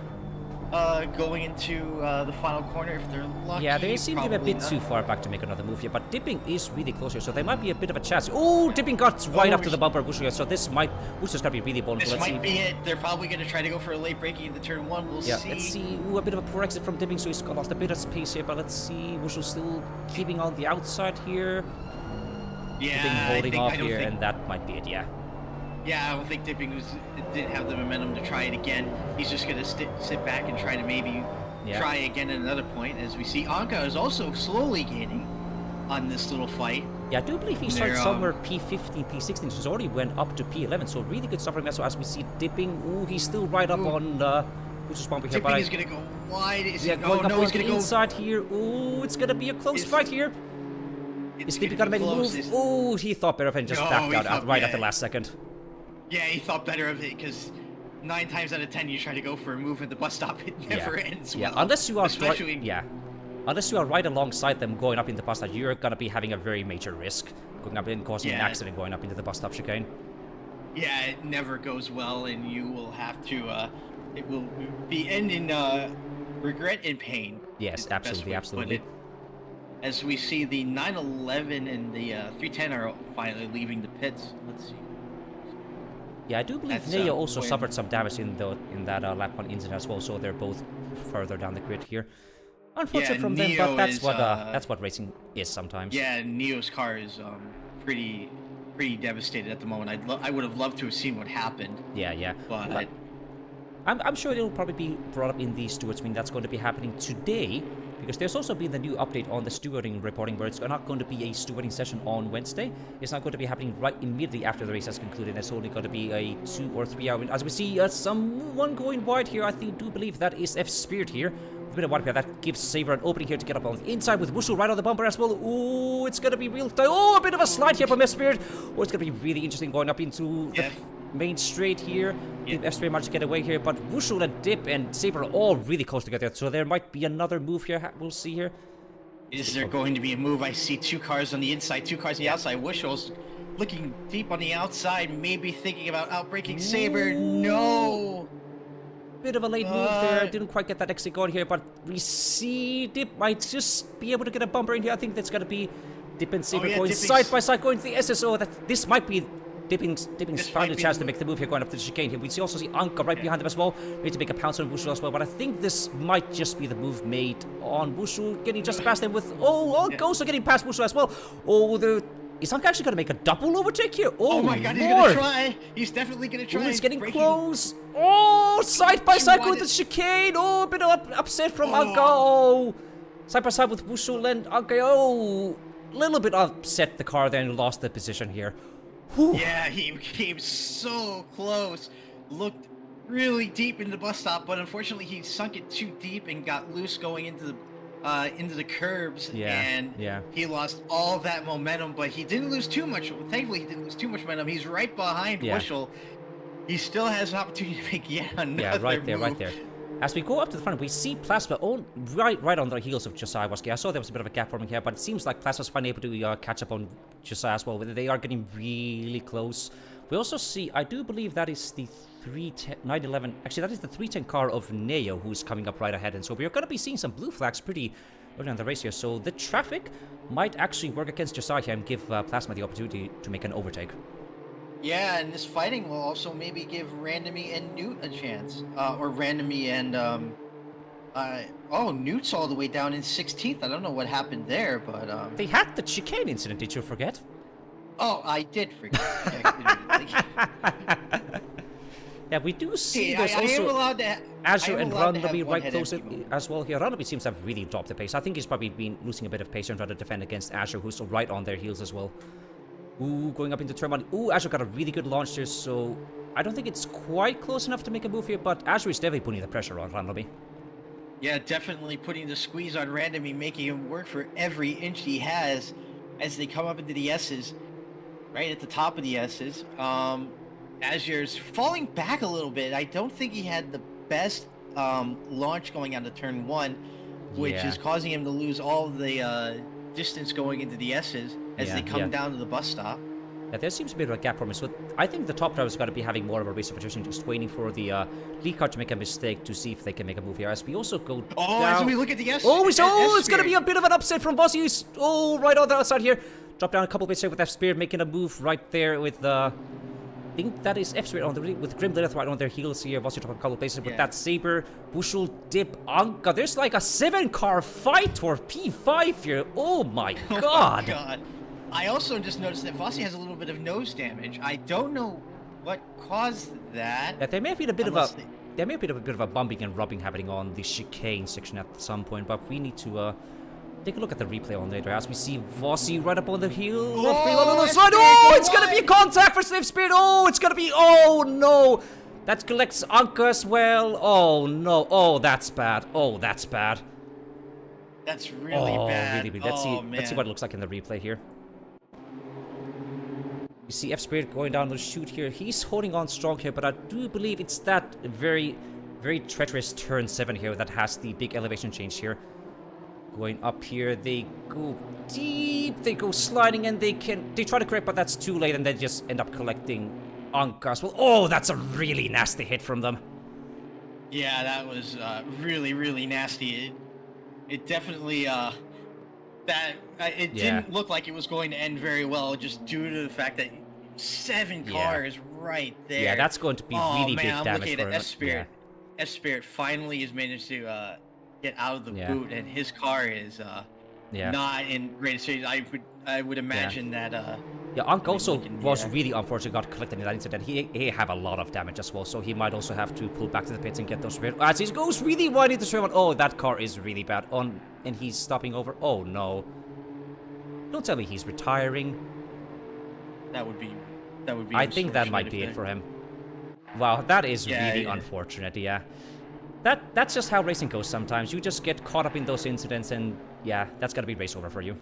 going into the final corner if they're lucky. Yeah, they seem to be a bit too far back to make another move here, but Dipping is really close here, so there might be a bit of a chance. Oh, Dipping got right up to the bumper of Wushi, so this might, Wushi's going to be really vulnerable. This might be it. They're probably going to try to go for a late braking into turn 1. We'll see. Let's see. Ooh, a bit of a poor exit from Dipping, so he's lost a bit of space here, but let's see. Wushi's still keeping on the outside here. Yeah, Dipping holding off here, and that might be it, yeah. Yeah, I don't think Dipping didn't have the momentum to try it again. He's just going to sit back and try to maybe try again at another point. As we see, Anka is also slowly gaining on this little fight. Yeah, I do believe he started somewhere P15, P16, so he's already went up to P11, so really good stuff from him. So as we see Dipping, ooh, he's still right up on Wush's bumper here. Dipping is going to go wide. Going up on the inside here. Ooh, it's going to be a close fight here. Is Dipping going to make a move? Ooh, he thought better of it and just backed out right at the last second. Yeah, he thought better of it because 9 times out of 10 you try to go for a move at the bus stop, it never ends well. Yeah, unless you are unless you are right alongside them going up in the bus stop, you're gonna be having a very major risk going up and causing an accident going up into the bus stop chicane. Yeah, it never goes well, and you will have to. It will be ending regret and pain. Yes, absolutely. As we see the 911 and the 310 are finally leaving the pits. Let's see. Yeah, I do believe Neo also suffered some damage in that lap 1 incident as well, so they're both further down the grid here. Unfortunate Yeah, from them, Neo but is, that's what racing is sometimes. yeah, Neo's car is pretty devastated at the moment. I would have loved to have seen what happened, Yeah. but I'm sure it'll probably be brought up in the stewards meeting that's going to be happening today, because there's also been the new update on the stewarding reporting where it's not going to be a stewarding session on Wednesday. It's not going to be happening right immediately after the race has concluded. There's only going to be a 2 or 3 hour. As we see someone going wide here, I do believe that is F Spirit here. A bit of wide here that gives Saber an opening here to get up on the inside with Wushu right on the bumper as well. Oh, it's going to be real tight. Oh, a bit of a slide here from F Spirit. Oh, it's going to be really interesting going up into the main straight here. F Spirit managed to get away here, but Wushu and Dip and Saber are all really close together, so there might be another move here. We'll see here. Is there going to be a move? I see 2 cars on the inside, 2 cars on the outside. Wushu's looking deep on the outside, maybe thinking about outbraking Saber. No! Bit of a late move there. Didn't quite get that exit going here, but we see Dip might just be able to get a bumper in here. I think that's going to be Dip and Saber going side by side, going to the SSO. This might be Dipping's final chance to make the move here, going up to the chicane here. We also see Anka right behind him as well. We need to make a pounce on Wushu as well, but I think this might just be the move made on Wushu, getting just past him with... also getting past Wushu as well. Is Anka actually going to make a double overtake here? Oh my god, he's going to try. He's definitely going to try. It's getting close. Side by side going to the chicane. A bit of upset from Anka. Side by side with Wushu and Anka. Little bit upset the car there and lost the position here. Whew. Yeah, he came so close. Looked really deep into the bus stop, but unfortunately he sunk it too deep and got loose going into the curbs. He lost all that momentum, but he didn't lose too much. Thankfully, he didn't lose too much momentum. He's right behind Wuschel. He still has an opportunity to make yet another move. Right there. As we go up to the front, we see Plasma right on the heels of Josiah Waski. I saw there was a bit of a gap forming here, but it seems like Plasma's finally able to catch up on Josiah as well. They are getting really close. We also see, I do believe that is the 911. Actually, that is the 310 car of Neo who's coming up right ahead. And so we're going to be seeing some blue flags pretty early on the race here. So the traffic might actually work against Josiah and give Plasma the opportunity to make an overtake. Yeah, and this fighting will also maybe give Randomy and Newt a chance. Or Randomy and, Newt's all the way down in 16th. I don't know what happened there, but, They had the chicane incident, did you forget? Oh, I did forget. Yeah, we do see there's also Azure and Randomy right close as well here. Randomy seems to have really dropped the pace. I think he's probably been losing a bit of pace and trying to defend against Azure, who's right on their heels as well. Going up into turn 1. Azure got a really good launch there, so I don't think it's quite close enough to make a move here, but Azure is definitely putting the pressure on Randomy. Yeah, definitely putting the squeeze on Randomy, making him work for every inch he has as they come up into the S's, right at the top of the S's. Azure's falling back a little bit. I don't think he had the best launch going onto turn 1, which is causing him to lose all the distance going into the S's as they come down to the bus stop. Yeah, there seems to be a gap for me, so I think the top driver's got to be having more of a race of attrition, just waiting for the lead car to make a mistake to see if they can make a move here. As we also go down... as we look at the S... it's going to be a bit of an upset from Bossy. Right on the outside here. Drop down a couple bits here with F-Spear, making a move right there with... I think that is F-Spear with Grim Lilith right on their heels here. Bossy dropping a couple places with that Saber, Bushel, Dip, Anka. There's like a 7-car fight for P5 here. Oh my god. Oh my god. I also just noticed that Vossi has a little bit of nose damage. I don't know what caused that. Yeah, there may have been a bit of a bumping and rubbing happening on the chicane section at some point, but we need to take a look at the replay on later as we see Vossi right up on the heel of Green on the side. It's gonna be a contact for Slave Spirit. It's gonna be no. That collects Anka as well. Oh no. That's bad. That's bad. That's really bad. Really bad. Let's see what it looks like in the replay here. You see F-Spirit going down the chute here. He's holding on strong here, but I do believe it's that very, very treacherous turn 7 here that has the big elevation change here. Going up here, they go deep, they go sliding, and they try to correct, but that's too late, and they just end up collecting Anka as well. That's a really nasty hit from them. Yeah, that was really, really nasty. It definitely... it didn't look like it was going to end very well, just due to the fact that 7 cars right there. Yeah, that's going to be really big damage looking for at F-Spirit. F-Spirit finally has managed to get out of the Yeah. boot, and his car is Yeah. not in great state. I would imagine that Yeah, Unk also looking, was yeah. really unfortunate, got collected in that incident. He have a lot of damage as well, so he might also have to pull back to the pits and get those repaired. As he goes really wide into turn 1. Oh, that car is really bad. And he's stopping over. Oh, no. Don't tell me he's retiring. that would be I think that might be it for him. Wow, that is really unfortunate, yeah. That's just how racing goes sometimes. You just get caught up in those incidents and, yeah, that's gotta be race over for you.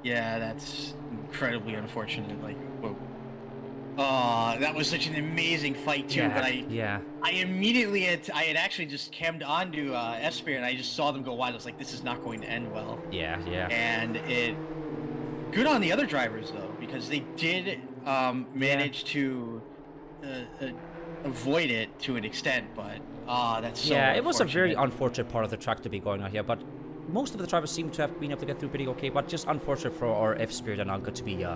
Yeah, that's incredibly unfortunate. Like, whoa. That was such an amazing fight too. But I immediately I had actually just cammed onto Esper, and I just saw them go wide. I was like, this is not going to end well. Yeah. And good on the other drivers though, because they did manage to avoid it to an extent. But that's so yeah, it was a very unfortunate. unfortunate part of the track to be going on here, but most of the drivers seem to have been able to get through pretty okay, but just unfortunate for our F-Spirit and Anka to be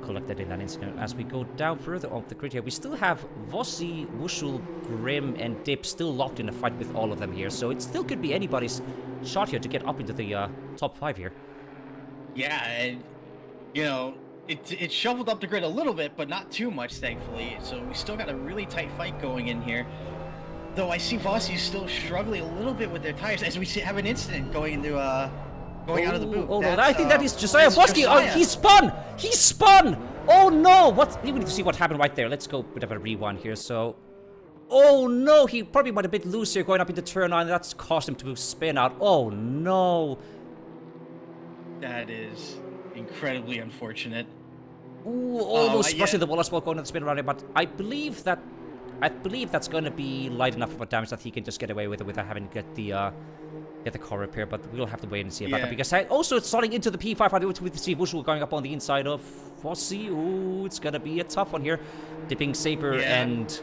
collected in that incident. As we go down further up the grid here, we still have Vossi, Wushul, Grim, and Dip still locked in a fight with all of them here, so it still could be anybody's shot here to get up into the top 5 here. Yeah, and you know, it shoveled up the grid a little bit, but not too much, thankfully. So we still got a really tight fight going in here. Though I see Vossi still struggling a little bit with their tires, as we have an incident going into going out of the boot. Oh no, I think that is Josiah Vossi. Oh, he spun! He spun! Oh no! What? We need to see what happened right there. Let's go with a rewind here. So, oh no, he probably went a bit loose here going up into turn 9. That's caused him to spin out. Oh no! That is incredibly unfortunate. Ooh, almost brushing the wall as well going to the spin around here, but I believe that's going to be light enough of a damage that he can just get away with it without having to get the car repaired. But we'll have to wait and see about that, because also it's starting into the P500 with the see Wushul going up on the inside of Vossi. Ooh, it's going to be a tough one here. Dipping Saber and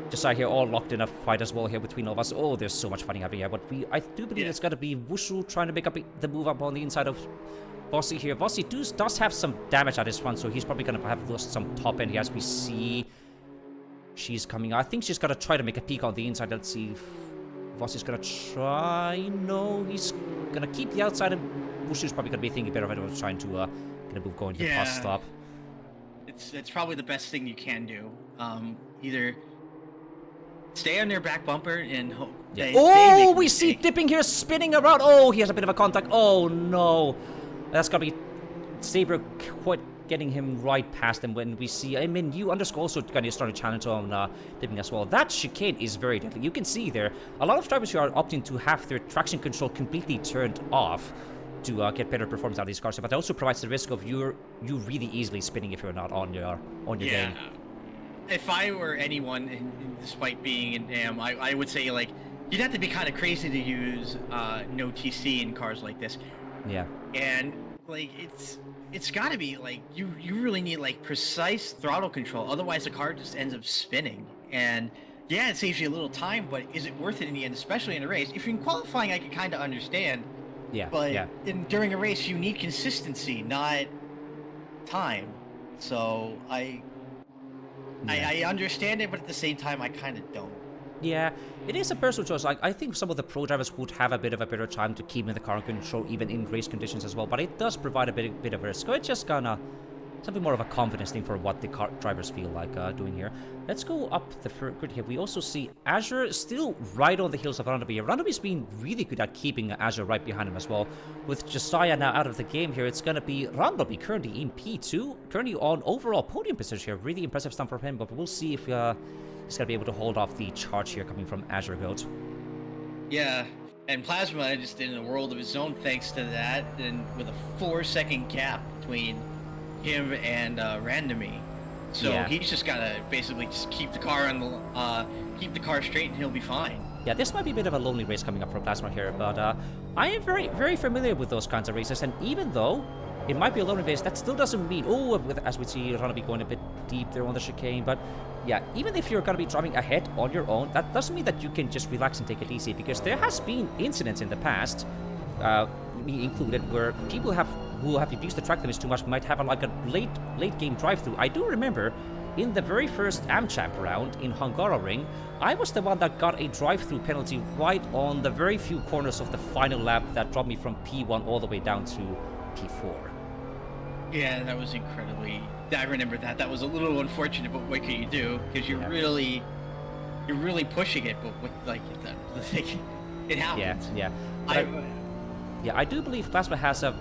Josiah here all locked in a fight as well here between all of us. Oh, there's so much fighting happening here, but I do believe it's got to be Wushul trying to make up the move up on the inside of Vossi here. Vossi does have some damage at his front, so he's probably going to have lost some top end here as we see she's coming. I think she's going to try to make a peek on the inside. Let's see if Vossi's going to try. No, he's going to keep the outside, and Wushul's probably going to be thinking better of it, trying to get a move going to the past stop. It's probably the best thing you can do. Either stay on their back bumper and hope. Oh, we see Dipping here spinning around. Oh, he has a bit of a contact. Oh no, that's got to be Saber quite getting him right past him. When we see, I mean, you underscore also kind of started challenge on Dipping as well. That chicane is very deadly. You can see there a lot of drivers here are opting to have their traction control completely turned off to get better performance out of these cars, but it also provides the risk of you really easily spinning if you're not on your game. If I were anyone, despite being an AM, I would say, like, you'd have to be kind of crazy to use no TC in cars like this. Yeah. And like it's got to be like you really need like precise throttle control, otherwise the car just ends up spinning. And yeah, it saves you a little time, but is it worth it in the end, especially in a race? If you're in qualifying, I can kind of understand. Yeah. But during a race, you need consistency, not time. So I understand it, but at the same time, I kind of don't. Yeah, it is a personal choice. Like, I think some of the pro drivers would have a bit of a better time to keep in the car in control, even in race conditions as well. But it does provide a bit of risk. So it's just gonna something more of a confidence thing for what the car drivers feel like doing here. Let's go up the grid here. We also see Azure still right on the heels of Randobi. Randobi's been really good at keeping Azure right behind him as well. With Josiah now out of the game here, it's gonna be Randobi currently in P2, currently on overall podium position here. Really impressive stuff from him, but we'll see if he's gonna be able to hold off the charge here coming from Azure Goat. Yeah, and Plasma just did in a world of his own thanks to that, and with a 4-second gap between him and Randomi. So he's just gotta basically just keep the car on the keep the car straight, and he'll be fine. Yeah, this might be a bit of a lonely race coming up for Plasma here, but I am very familiar with those kinds of races, and even though it might be a lonely race, that still doesn't mean, as we see Randomi going a bit deep there on the chicane, but yeah, even if you're going to be driving ahead on your own, that doesn't mean that you can just relax and take it easy, because there has been incidents in the past, me included, where people who have abused the track limits too much might have a late game drive-through. I do remember in the very first AmChamp round in Hungaroring, I was the one that got a drive-through penalty right on the very few corners of the final lap that dropped me from P1 all the way down to P4. Yeah, that was incredibly... I remember that. That was a little unfortunate, but what can you do? Because you're really pushing it, but with, like, it happens. Yeah. I do believe Plasma has a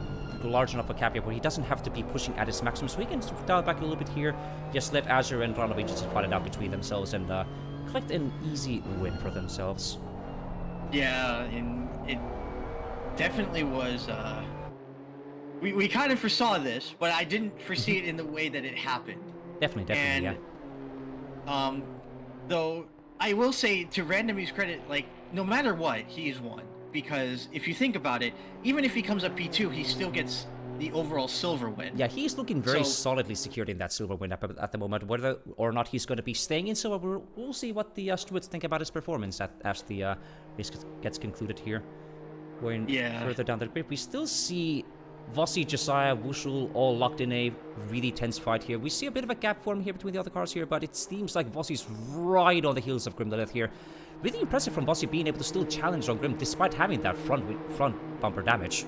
large enough vocabulary where he doesn't have to be pushing at his maximum, so he can dial back a little bit here, just let Azure and Runaway just fight it out between themselves and collect an easy win for themselves. Yeah, and it definitely was... We kind of foresaw this, but I didn't foresee it in the way that it happened. Definitely, and, yeah. Though, I will say, to Randomy's credit, like, no matter what, he's won. Because if you think about it, even if he comes up P2, he still gets the overall silver win. Yeah, he's looking very solidly secured in that silver win at the moment. Whether or not he's going to be staying in silver, we'll see what the stewards think about his performance as the race gets concluded here. Going further down the grid, we still see Vossi, Josiah, Wushul all locked in a really tense fight here. We see a bit of a gap forming here between the other cars here, but it seems like Vossi's right on the heels of Grim Lilith here. Really impressive from Vossi being able to still challenge on Grim despite having that front bumper damage.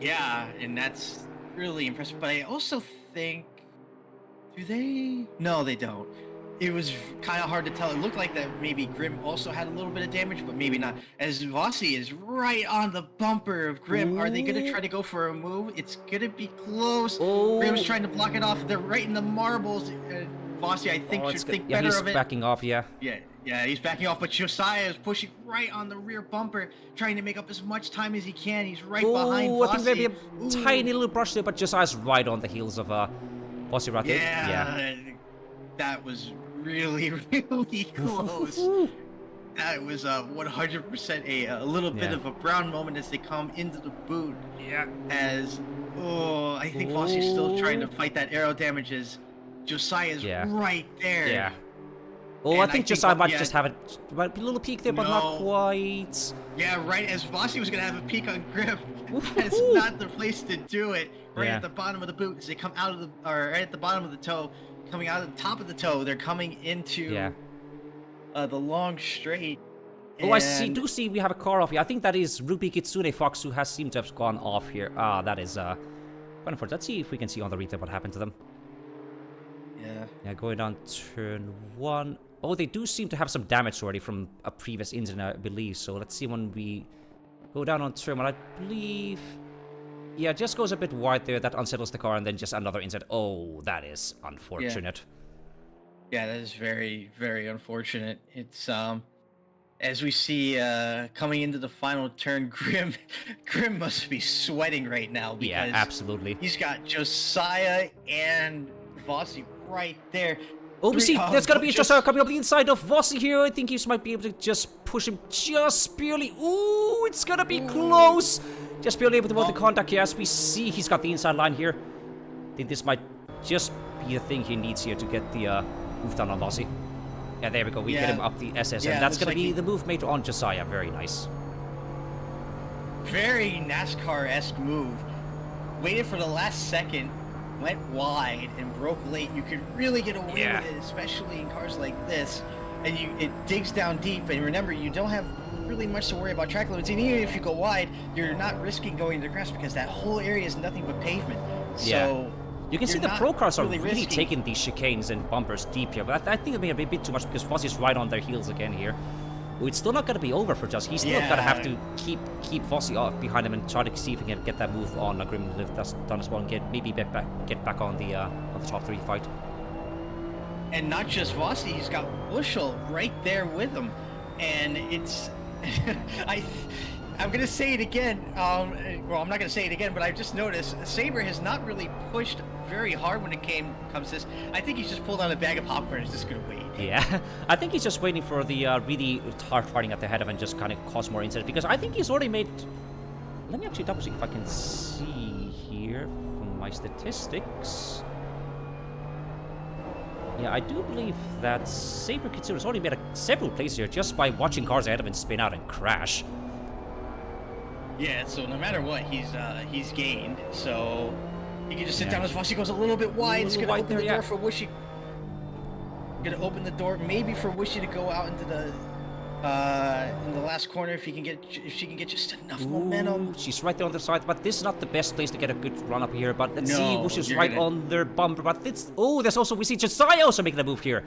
Yeah, and that's really impressive. But I also think... Do they? No, they don't. It was kind of hard to tell. It looked like that maybe Grim also had a little bit of damage, but maybe not. As Vossi is right on the bumper of Grim. Ooh. Are they going to try to go for a move? It's going to be close. Oh. Grim's trying to block it off. They're right in the marbles. Vossi, I think, should think better of it. He's backing off, yeah. Yeah, he's backing off, but Josiah is pushing right on the rear bumper, trying to make up as much time as he can. He's right behind Vossi. I think maybe a tiny little brush there, but Josiah's right on the heels of Vossi right there. Yeah, that was really, really close. That was 100% a little bit of a brown moment as they come into the boot. Yeah. I think Vossi's still trying to fight that aero damage as Josiah's right there. Yeah. Oh, I think Josiah might just have a little peek there, but not quite. Yeah, right as Vossi was going to have a peek on Grim. That's not the place to do it. Right at the bottom of the boot as they come out of the... Or right at the bottom of the toe. Coming out of the top of the toe. They're coming into the long straight. Oh, I see we have a car off here. I think that is Ruby Kitsune Fox who has seemed to have gone off here. That is... unfortunate. Let's see if we can see on the replay what happened to them. Yeah, going down turn 1. Oh, they do seem to have some damage already from a previous incident, I believe. So let's see when we go down on turn 1. I believe... Yeah, it just goes a bit wide there. That unsettles the car, and then just another incident. Oh, that is unfortunate. Yeah, that is very, very unfortunate. It's, as we see coming into the final turn, Grim must be sweating right now. Because absolutely. He's got Josiah and Vossi right there. Oh, we see, there's going to be Josiah coming up the inside of Vossi here. I think he might be able to just push him just barely. Ooh, it's going to be close. Just barely able to avoid the contact here as we see he's got the inside line here. I think this might just be the thing he needs here to get the move done on Vossi. Yeah, there we go. We get him up the SS, and that's going to be the move made on Josiah. Very nice. Very NASCAR-esque move. Waited for the last second. Went wide and broke late. You could really get away with it, especially in cars like this. And it digs down deep. And remember, you don't have really much to worry about track limits. And even if you go wide, you're not risking going into the grass because that whole area is nothing but pavement. So you can see the pro cars are really taking these chicanes and bumpers deep here. But I think it may be a bit too much because Vossi's right on their heels again here. Well, it's still not going to be over for Just. He's still going to have to keep Vossi off behind him and try to see if he can get that move on Grim Live done as well and maybe get back on the top 3 fight. And not just Vossi, he's got Bushel right there with him, and it's I'm gonna say it again. Well, I'm not gonna say it again, but I've just noticed Saber has not really pushed very hard when it comes to this. I think he's just pulled out a bag of popcorn and is just gonna wait. Yeah, I think he's just waiting for the really hard fighting at the head of and just kind of cause more incidents, because I think he's already made... Let me actually double check if I can see here from my statistics. Yeah, I do believe that Saber Kitsune has already made several plays here just by watching cars ahead of him spin out and crash. Yeah, so no matter what, he's gained. So he can just sit down as Vossi goes a little bit wide. It's going to open the door for Wishy. gonna open the door, maybe for Wishy to go out into the in the last corner if she can get just enough momentum. She's right there on the side, but this is not the best place to get a good run up here. But let's see, Wishy's you're right gonna- on their bumper. But it's there's also we see Josiah also making a move here.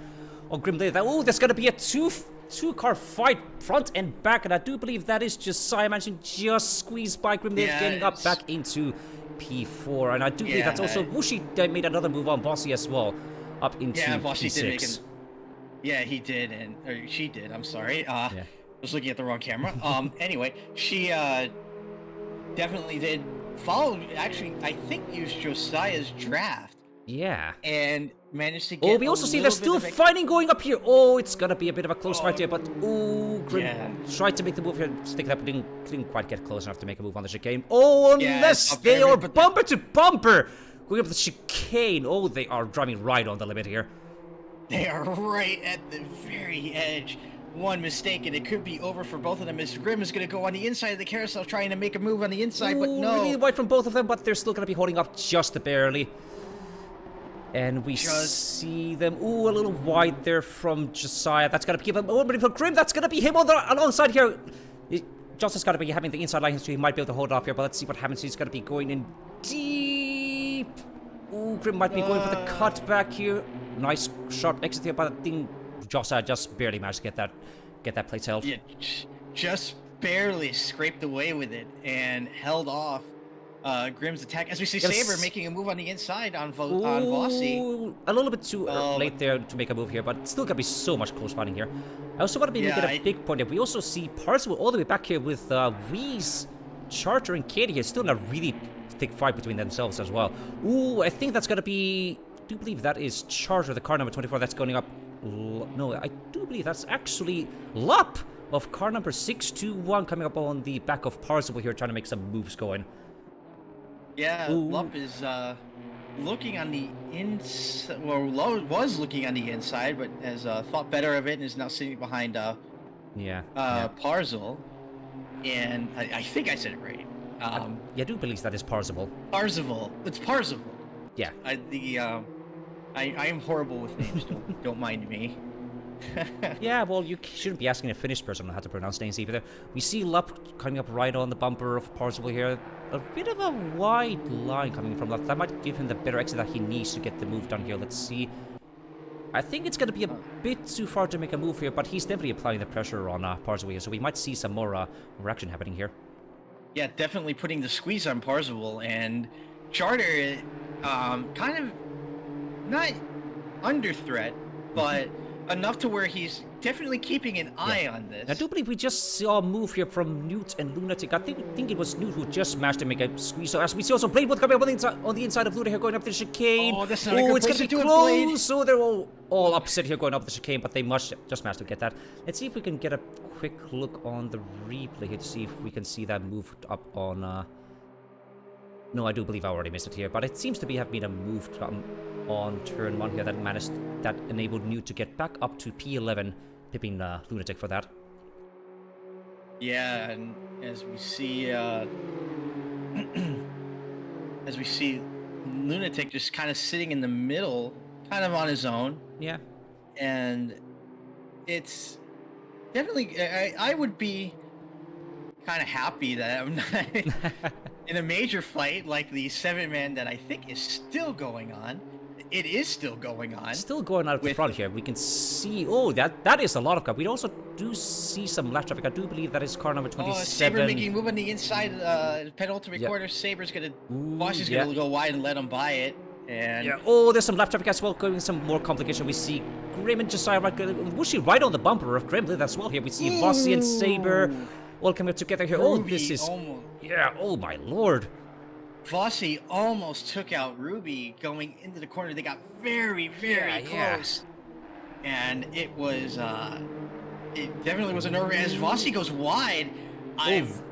Oh, Grimly, there's gonna be a two-car fight, front and back, and I do believe that is Josiah managing just squeeze by Grimly, getting up back into P4, and I do believe that's also Wushi made another move on Bossy as well, up into Bossy P6. did make yeah, he did, or she did. I'm sorry. I was looking at the wrong camera. Anyway, she definitely did follow. Actually, I think used Josiah's draft. Yeah. And managed to get. We also see there's still fighting going up here. Oh, it's gonna be a bit of a close fight here, but Grim tried to make the move here, stick it up, didn't quite get close enough to make a move on the chicane. Oh, unless they are bumper to bumper going up the chicane. Oh, they are driving right on the limit here. They are right at the very edge. One mistake and it could be over for both of them. As Grim is going to go on the inside of the carousel trying to make a move on the inside, but no. Really wide from both of them, but they're still going to be holding up just barely. And we see them, a little wide there from Josiah. That's going to give him, but for Grim, that's going to be him on the alongside here. Justin's got to be having the inside line, so he might be able to hold off here, but let's see what happens. He's going to be going in deep. Grim might be going for the cut back here. Nice sharp exit here, but I think Josiah just barely managed to get that plate held. Yeah, just barely scraped away with it and held off Grim's attack. As we see Saber making a move on the inside on Vossi. A little bit too late there to make a move here, but it's still going to be so much close fighting here. I also want to make a big point here. We also see Parzival all the way back here with Weeze, Charter, and Katie here. Still in a really thick fight between themselves as well. I think that's going to be... I do believe that is Charter, the car number 24 that's going up. No, I do believe that's actually Lup of car number 621 coming up on the back of Parzival here, trying to make some moves going. Yeah, Lup is looking on the inside. Well, was looking on the inside, but has thought better of it and is now sitting behind Parzival. And I think I said it right. I do believe that is Parzival. Parzival. It's Parzival. Yeah. I am horrible with names. Don't mind me. Yeah, well, you shouldn't be asking a Finnish person how to pronounce names either. We see Lup coming up right on the bumper of Parzival here. A bit of a wide line coming from Lup. That might give him the better exit that he needs to get the move done here. Let's see. I think it's going to be a bit too far to make a move here, but he's definitely applying the pressure on Parzival here, so we might see some more action happening here. Yeah, definitely putting the squeeze on Parzival, and Charter kind of not under threat, but enough to where he's definitely keeping an eye on this. I do believe we just saw a move here from Newt and Lunatic. I think it was Newt who just managed to make a squeeze. So as we see also Bladewood coming up on the inside of Luna here, going up the chicane. Oh, that's not a good place to do it, close. So they're all upset here going up the chicane, but they must just manage to get that. Let's see if we can get a quick look on the replay here to see if we can see that move up on... No, I do believe I already missed it here, but it seems to have been a move on turn 1 here that enabled Newt to get back up to P11, pipping Lunatic for that. Yeah, and as we see Lunatic just kind of sitting in the middle, kind of on his own. Yeah. And it's definitely, I would be kind of happy that I'm not in a major fight like the 7-man that I think is still going on. It is still going on. Still going out of the front here. We can see... that is a lot of car. We also do see some left traffic. I do believe that is car number 27. Saber making a move on the inside. Penultimate quarter. Saber's going to... Bosch going to go wide and let him buy it. And yeah. There's some left traffic as well, going some more complication. We see Grim and Josiah Wushi right on the bumper of Grimlin as well here. We see Bossy and Saber all coming together here. Ruby this is... almost... Yeah, oh my lord. Vossi almost took out Ruby going into the corner. They got very, very close. And it was, it definitely was a nerve. As Vossi goes wide,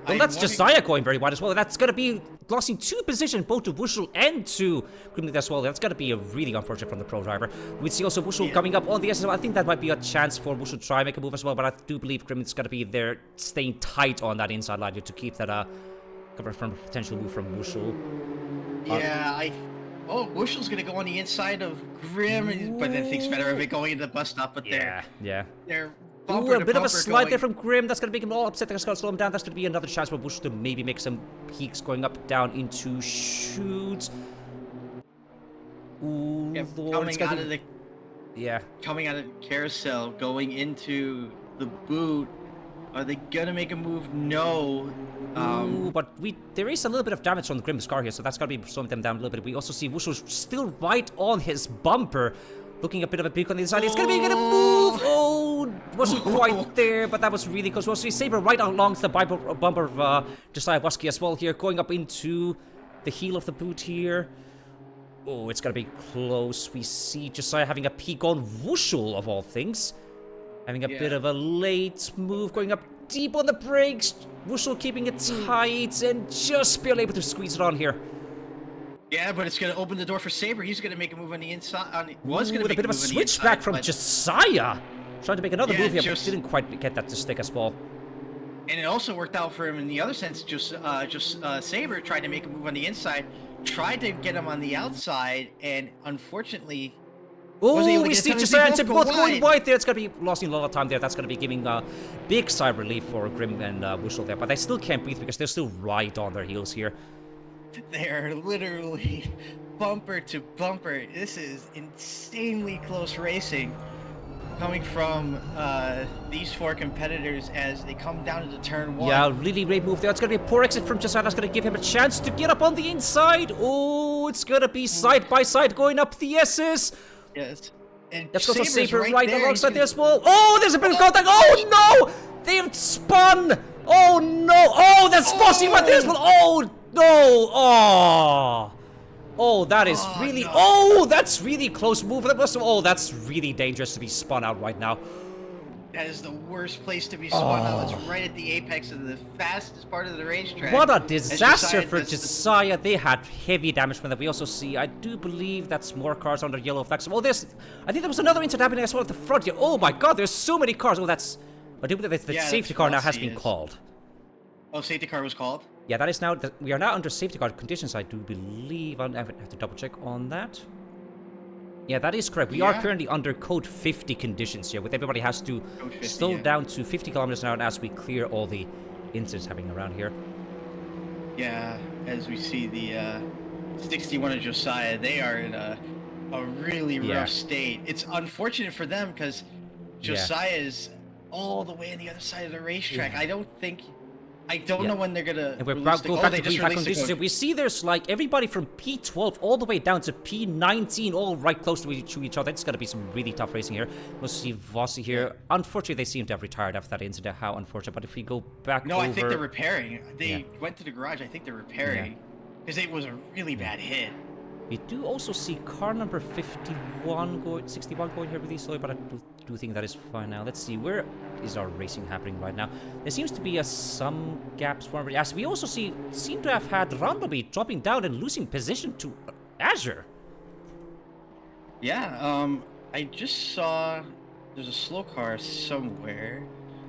that's Josiah going very wide as well. That's going to be losing 2 positions, both to Wushel and to Grimley as well. That's going to be a really unfortunate from the pro driver. We see also Wushel coming up on the SS. I think that might be a chance for Wushel to try and make a move as well, but I do believe Grimley's going to be there staying tight on that inside line to keep that cover from a potential move from Wushel. Yeah, Oh, Bushel's gonna go on the inside of Grim, but then thinks better of it going into the bus stop. But Yeah. they're Ooh, bumper a to bit of a bumper slide going. there from Grim. That's going to make him all upset. That's going to slow him down. That's going to be another chance for Bush to maybe make some peaks going up, down into shoots. Ooh, Yeah, Lord, it's gonna be... coming out of the carousel, going into the boot. Are they gonna make a move? No. Ooh, but there is a little bit of damage on the Grim's car here, so that's gotta be slowing them down a little bit. We also see Wushu's still right on his bumper, looking a bit of a peak on the inside. It's gonna move. Oh, wasn't quite there, but that was really close. We also see Saber right along the bumper of Josiah Wasky as well here, going up into the heel of the boot here. Oh, it's gonna be close. We see Josiah having a peek on Wushul, of all things. Having a bit of a late move, going up deep on the brakes. Wushul keeping it tight and just barely able to squeeze it on here. Yeah, but it's going to open the door for Saber. He's going to make a move on the inside. With a bit of a switchback from Josiah. Trying to make another move here, but didn't quite get that to stick as well. And it also worked out for him in the other sense. Saber tried to make a move on the inside, tried to get him on the outside, and unfortunately... Oh, we see Josiah and Tip both going wide there. It's going to be losing a lot of time there. That's going to be giving big sigh of relief for Grim and Wushel there. But they still can't breathe because they're still right on their heels here. They're literally bumper to bumper. This is insanely close racing coming from these four competitors as they come down into turn one. Yeah, really great move there. It's going to be a poor exit from Josiah. That's going to give him a chance to get up on the inside. Oh, it's going to be side by side going up the S's. Yes. And that's got Saber right there. alongside there as well. Oh, there's a bit of contact. Oh, no! They've spun! Oh, no! Oh, that's Fossey right there as well. Oh, no! Oh! Oh, that is really... No. Oh, that's really close move. Oh, that's really dangerous to be spun out right now. That is the worst place to be spun out. It's right at the apex of the fastest part of the racetrack. What a disaster for Josiah. They had heavy damage from that. We also see, I do believe that's more cars under yellow flags. Oh, I think there was another incident happening as well at the front here. Oh my god, there's so many cars. Oh, that's... I do believe the safety car now has been called. Oh, safety car was called? Yeah, that is now... We are now under safety car conditions, I do believe. I have to double check on that. Yeah, that is correct. We are currently under code 50 conditions here, with everybody has to slow down to 50 kilometers an hour as we clear all the incidents happening around here. Yeah, as we see the 61 of Josiah, they are in a really rough state. It's unfortunate for them because Josiah is all the way on the other side of the racetrack. I don't know when they're gonna. And we're back to pre-pack conditions. We see there's like everybody from P12 all the way down to P19, all right close to each other. It's gonna be some really tough racing here. We'll see Vossi here. Unfortunately, they seem to have retired after that incident. How unfortunate! But if we go back, I think they're repairing. They went to the garage. I think they're repairing because it was a really bad hit. We do also see car number 61 going here really slowly, but I do think that is fine now. Let's see, where is our racing happening right now? There seems to be some gaps for everybody. As we also seem to have had Randomly dropping down and losing position to Azure. Yeah, I just saw there's a slow car somewhere.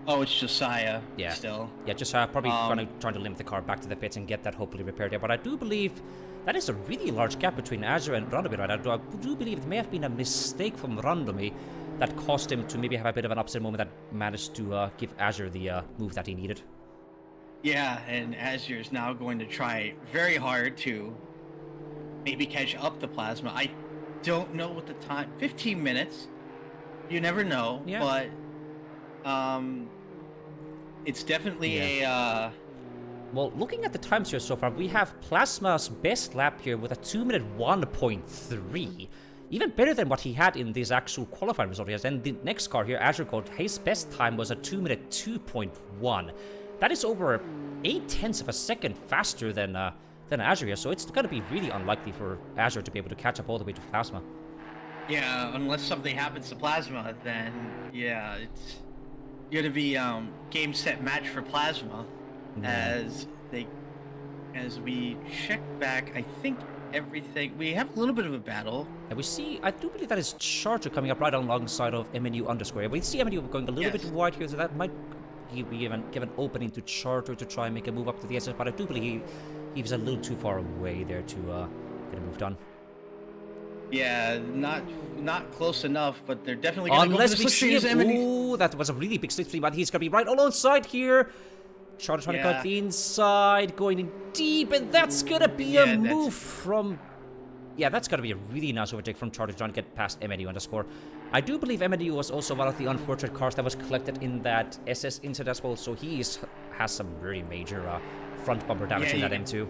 Oh, it's Josiah still. Yeah, Josiah probably trying to limit the car back to the pits and get that hopefully repaired there. But I do believe that is a really large gap between Azure and Randomy right now. I do believe it may have been a mistake from Randomy that caused him to maybe have a bit of an upset moment that managed to give Azure the move that he needed. Yeah, and Azure is now going to try very hard to maybe catch up to Plasma. I don't know what the time... 15 minutes. You never know, but... it's definitely a... Well, looking at the times here so far, we have Plasma's best lap here with a 2-minute 1.3. Even better than what he had in this actual qualifying result here. And the next car here, Azure Code, his best time was a 2-minute 2.1. That is over 0.8 of a second faster than Azure here. So it's going to be really unlikely for Azure to be able to catch up all the way to Plasma. Yeah, unless something happens to Plasma, then it's going to be game, set, match for Plasma. As we check back, I think everything... We have a little bit of a battle. And we see... I do believe that is Charger coming up right alongside of MNU underscore. We see MNU going a little bit wide here, so that might give an opening to Charger to try and make a move up to the SS, but I do believe he was a little too far away there to get a move done. Yeah, not close enough, but they're definitely gonna go for Unless the we see slipstream. him. Ooh, that was a really big slipstream, but he's gonna be right alongside here. Charlie trying to go Yeah. at the inside, going in deep, and that's gonna be a Yeah, move from... Yeah, that's gonna be a really nice overtake from Charlie trying to get past MNU on the score. I do believe MNU was also one of the unfortunate cars that was collected in that SS incident as well, so he has some very major front bumper damage in that M2.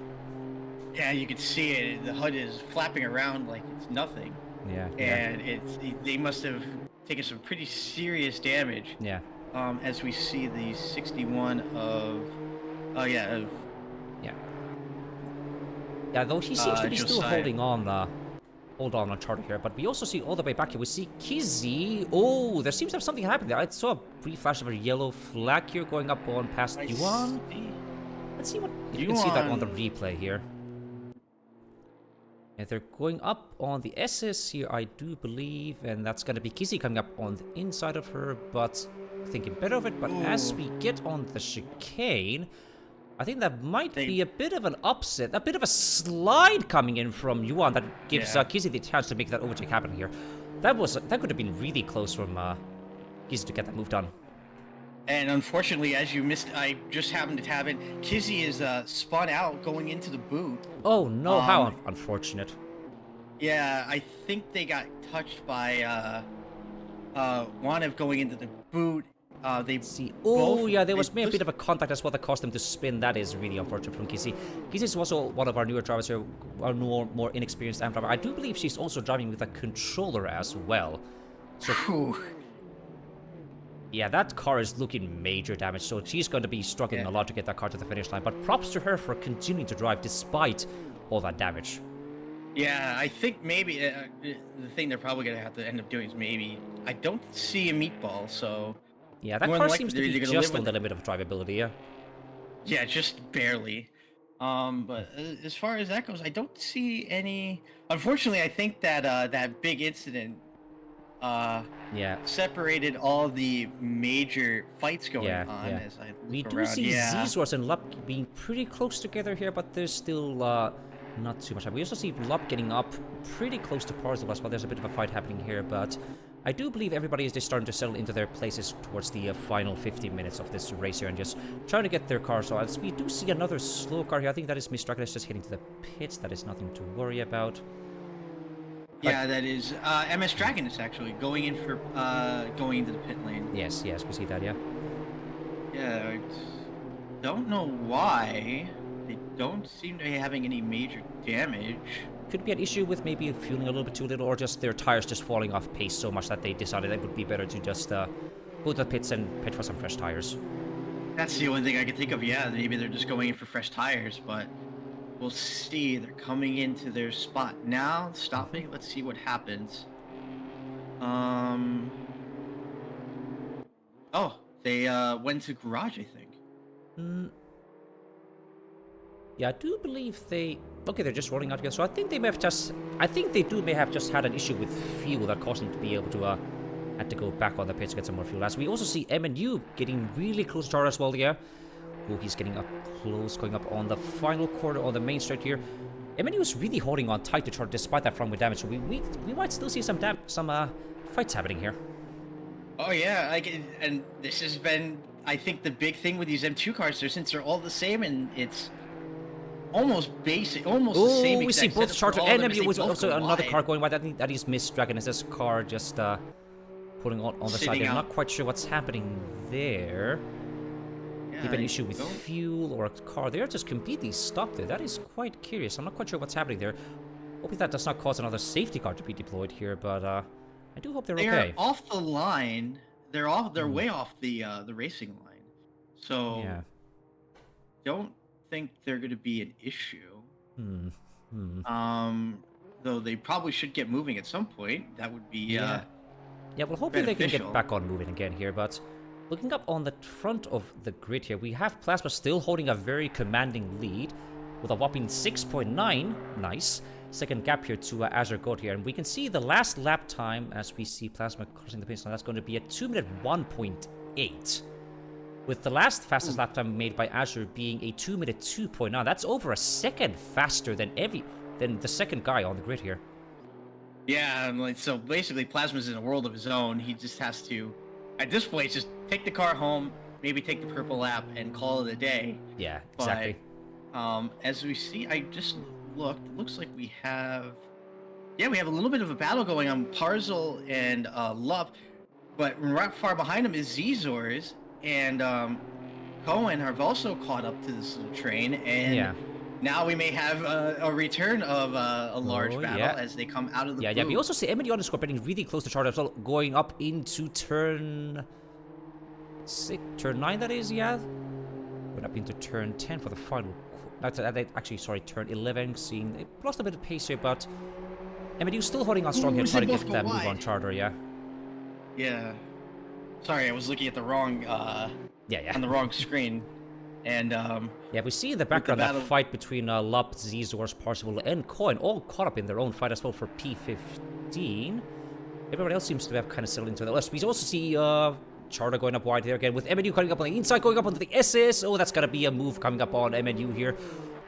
Yeah, you can see it. The HUD is flapping around like it's nothing. Yeah. And they must have taken some pretty serious damage. Yeah. As we see the 61 of, Yeah, though he seems to be still Josiah. holding on. Hold on Charlie here, but we also see all the way back here. We see Kizzy. Oh, there seems to have something happened there. I saw a brief flash of a yellow flag here going up on past Yuan. Let's see what if you can see that on the replay here. Yeah, they're going up on the SS here, I do believe, and that's gonna be Kizzy coming up on the inside of her, but thinking better of it. But as we get on the chicane, I think that might be a bit of an upset, a bit of a slide coming in from Yuan that gives Kizzy the chance to make that overtake happen here. That could have been really close from Kizzy to get that move done. And unfortunately, as you missed, I just happened to have it. Kizzy is spun out going into the boot. Oh no, how unfortunate. Yeah, I think they got touched by Wanev going into the boot. They see. Oh yeah, there was maybe a bit of a contact as well that caused them to spin. That is really unfortunate from Kizzy. Kizzy is also one of our newer drivers here, our more inexperienced AM driver. I do believe she's also driving with a controller as well. So yeah, that car is looking major damage, so she's going to be struggling a lot to get that car to the finish line. But props to her for continuing to drive despite all that damage. Yeah, I think maybe the thing they're probably going to have to end up doing is maybe... I don't see a meatball, so... Yeah, that car seems to be just on the limit of drivability, yeah. Yeah, just barely. But as far as that goes, I don't see any... Unfortunately, I think that that big incident separated all the major fights going on. As I we look do around. see Zsource and Lup being pretty close together here, but there's still not too much. We also see Lup getting up pretty close to Parzel as well. There's a bit of a fight happening here, but I do believe everybody is just starting to settle into their places towards the final 15 minutes of this race here and just trying to get their cars. So as we do see another slow car here, I think that is Miss Dragon just heading to the pits. That is nothing to worry about. Yeah, that is MS Dragon is actually going in for going into the pit lane. Yes, we see that, yeah. Yeah, I don't know why they don't seem to be having any major damage. Could be an issue with maybe fueling a little bit too little, or just their tires just falling off pace so much that they decided it would be better to just go to the pits and pit for some fresh tires. That's the only thing I can think of. Yeah, maybe they're just going in for fresh tires, but we'll see. They're coming into their spot now, stopping. Let's see what happens. Oh, they went to garage, I think. Yeah, I do believe they... Okay, they're just rolling out here, so I think they may have just... I think they may have just had an issue with fuel that caused them to be able to, had to go back on the pits to get some more fuel. As we also see MNU getting really close to Tara as well, yeah. Oh, he's getting up close, going up on the final quarter on the main straight here. MNU is really holding on tight to Tara despite that front wheel damage, so we might still see some fights happening here. Oh yeah, and this has been, I think, the big thing with these M2 cars. Since they're all the same, and it's almost basic, almost the same. We see both Charger and MNU with also another wide. car going wide. I think that is Miss Dragon. Is this car just pulling on the side? I'm not quite sure what's happening there. Keep an issue with fuel or a car. They're just completely stopped there. That is quite curious. I'm not quite sure what's happening there. Hoping that does not cause another safety car to be deployed here, but I do hope they're okay. They're off the line. They're way off the racing line. So don't think they're going to be an issue. Though they probably should get moving at some point. That would be yeah. Well, hopefully they can get back on moving again here, but looking up on the front of the grid here, we have Plasma still holding a very commanding lead with a whopping 6.9. Nice. Second gap here to Azure Goat here. And we can see the last lap time as we see Plasma crossing the finish line. That's going to be a 2-minute 1.8. With the last fastest lap time made by Azure being a 2-minute 2.9. That's over a second faster than the second guy on the grid here. Yeah, and like so basically Plasma's in a world of his own. He just has to at this point just take the car home, maybe take the purple lap and call it a day. Yeah, exactly. But as we see, I just looked, it looks like we have we have a little bit of a battle going on. Parzel and Lup, but right far behind him is Zzors and Cohen have also caught up to this little train, and now we may have a return of a large battle as they come out of the Yeah, we also see Emily on the score getting really close to Charter as well, going up into turn 9, that is, yeah? Going up into turn 10 for the final. Actually, sorry, turn 11, seeing they lost a bit of pace here, but Emily's still holding on strong here, trying to get that move on Charter, yeah? Yeah. Sorry, I was looking at the wrong, on the wrong screen. And, yeah, we see in the background that fight between Lup, Zzors, Parzival, and Coin, all caught up in their own fight as well for P15. Everybody else seems to have kind of settled into the list. We also see Charter going up wide here again, with MNU coming up on the inside, going up onto the SS. Oh, that's going to be a move coming up on MNU here.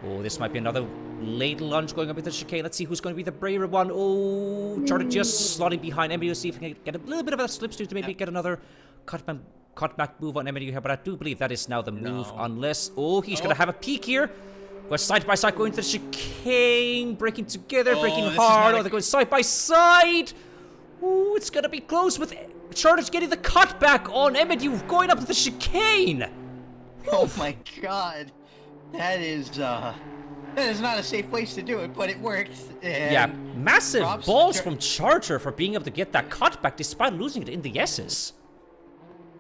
Oh, this might be another late lunge going up into the chicane. Let's see who's going to be the braver one. Oh, Charter just slotting behind MNU, see if he can get a little bit of a slipstream to maybe get another cutback move on MNU here, but I do believe that is now the move, unless... Oh, he's going to have a peek here. Go side by side, going to the chicane, breaking together, breaking hard. Oh, they're going side by side. Ooh, it's going to be close with Charter getting the cutback on MNU, going up to the chicane. Oh my god. That is not a safe place to do it, but it worked. And yeah, massive balls from Charter for being able to get that cutback despite losing it in the S's.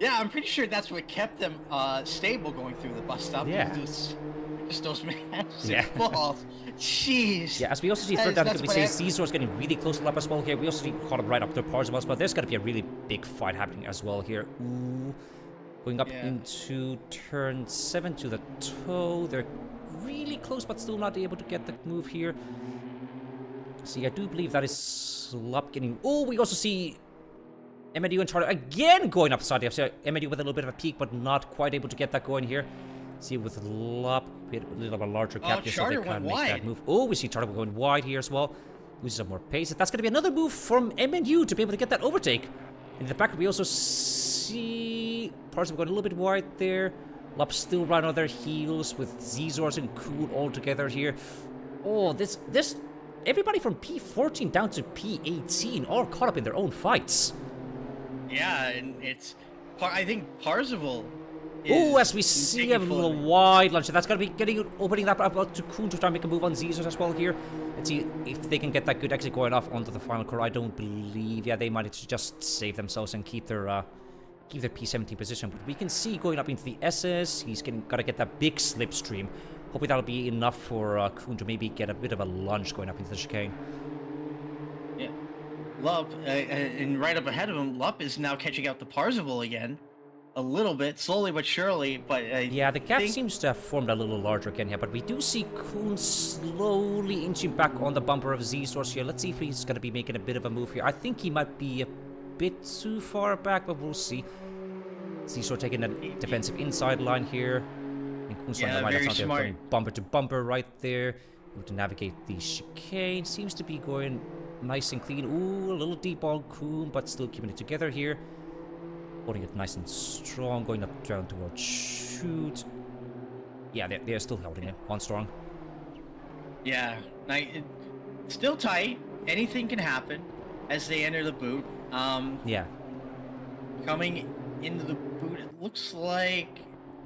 Yeah, I'm pretty sure that's what kept them stable going through the bus stop. Yeah. Just those massive balls. Jeez. Yeah, as we also see further down, we say Zzors getting really close to Lap as well here. We also see caught him right up to Parzival as well. There's going to be a really big fight happening as well here. Ooh. Going up into turn 7 to the toe. They're really close, but still not able to get the move here. See, I do believe that is Lap getting... Oh, we also see MNU and Charter again going up side. So MNU with a little bit of a peak, but not quite able to get that going here. See, with Lap, a little bit of a larger gap here, so they can't make that move. Oh, we see Charter going wide here as well. Loses some more pace. That's going to be another move from MNU to be able to get that overtake. In the back, we also see Parzival going a little bit wide there. Lap still right on their heels with Zzors and Cool all together here. Oh, this everybody from P14 down to P18 all caught up in their own fights. Yeah, and it's... I think Parzival... Oh, as we see a little wide launch. That's going to be opening that up to Kuhn to try and make a move on Zzors as well here. Let's see if they can get that good exit going off onto the final core. I don't believe... Yeah, they managed to just save themselves and keep their P17 position. But we can see going up into the SS, he's got to get that big slipstream. Hopefully that'll be enough for Kuhn to maybe get a bit of a lunge going up into the chicane. Yeah. Lup, and right up ahead of him, Lup is now catching up to Parzival again. A little bit, slowly but surely, but yeah, the gap seems to have formed a little larger again here, but we do see Kuhn slowly inching back on the bumper of Zzors here. Let's see if he's going to be making a bit of a move here. I think he might be a bit too far back, but we'll see. Zzors taking a defensive inside line here. And Kuhn's on the line, that's not going bumper to bumper right there. Able to navigate the chicane. Seems to be going nice and clean. Ooh, a little deep on Kuhn, but still keeping it together here. Holding it nice and strong, going up down towards shoot. Yeah, they're still holding it on strong. Yeah, still tight. Anything can happen as they enter the boot. Yeah. Coming into the boot, it looks like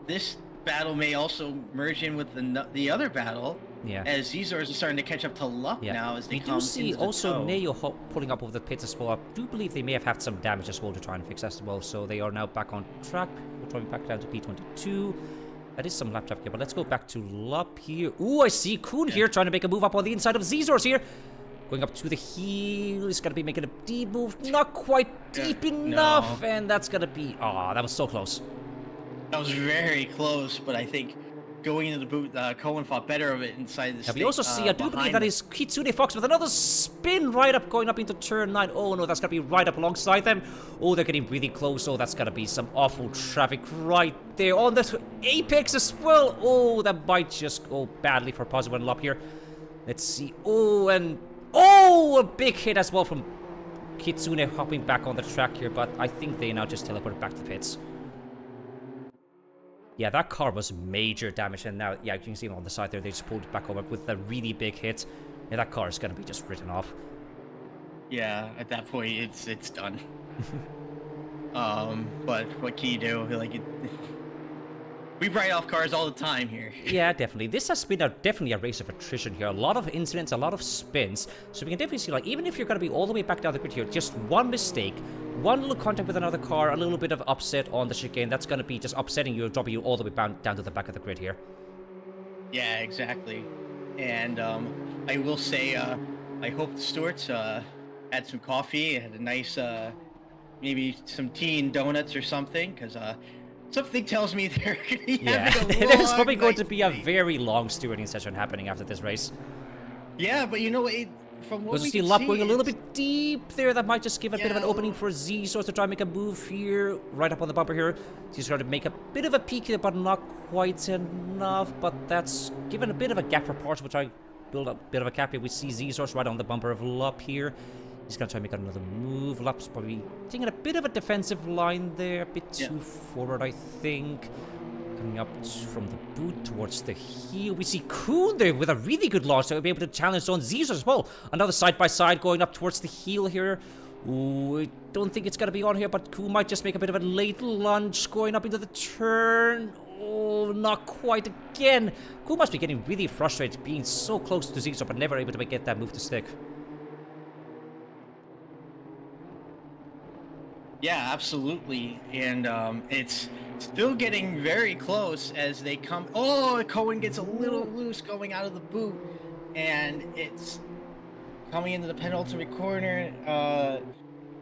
this battle may also merge in with the other battle. Yeah. As Zzors are starting to catch up to Lup now as they come into the toe. We do see also Neo pulling up over the pits as well. I do believe they may have had some damage as well to try and fix as well. So they are now back on track. We're going back down to P22. That is some lap traffic here, but let's go back to Lup here. Ooh, I see Kuhn here trying to make a move up on the inside of Zzors here. Going up to the heel. He's going to be making a deep move. Not quite deep enough. No. And that's going to be... Ah, that was so close. That was very close, but I think... Going into the boot, Cohen fought better of it inside the state. We also see, I do believe that is Kitsune Fox with another spin right up, going up into turn 9. Oh no, that's going to be right up alongside them. Oh, they're getting really close. Oh, that's going to be some awful traffic right there on the apex as well. Oh, that might just go badly for Parzival and Lup here. Let's see. Oh, and Oh, a big hit as well from Kitsune hopping back on the track here, but I think they now just teleport back to the pits. Yeah, that car was major damage, and now, yeah, you can see them on the side there, they just pulled it back over with a really big hit. Yeah, that car is going to be just written off. Yeah, at that point, it's done. But what can you do? Like, we write off cars all the time here. Yeah, definitely. This has been definitely a race of attrition here. A lot of incidents, a lot of spins. So we can definitely see, like, even if you're going to be all the way back down the grid here, just one mistake, one little contact with another car, a little bit of upset on the chicane, that's going to be just upsetting you, dropping you all the way down to the back of the grid here. Yeah, exactly. And I will say, I hope the Stewarts had some coffee, had a nice, maybe some tea and donuts or something, because something tells me they're going to be having a long there's probably going to night be a today. very long stewarding session happening after this race. Yeah, but you know what? From what We'll we see can Lup see, going a little it's- bit deep there. That might just give a bit of an Yeah. opening for Z Source to try and make a move here. Right up on the bumper here. He's trying to make a bit of a peak here, but not quite enough. But that's given a bit of a gap for parts. We'll try to build a bit of a gap here. We see Z Source right on the bumper of Lup here. He's going to try and make another move. Lup's probably taking a bit of a defensive line there. A bit too forward, I think. Coming up from the boot towards the heel. We see Kuhn there with a really good launch. So he'll be able to challenge on Z's as well. Another side-by-side going up towards the heel here. Ooh, I don't think it's going to be on here, but Kuhn might just make a bit of a late lunge going up into the turn. Oh, not quite again. Kuhn must be getting really frustrated being so close to Z's but never able to get that move to stick. Yeah, absolutely. And it's still getting very close as they come. Oh, Cohen gets a little loose going out of the boot. And it's coming into the penultimate corner.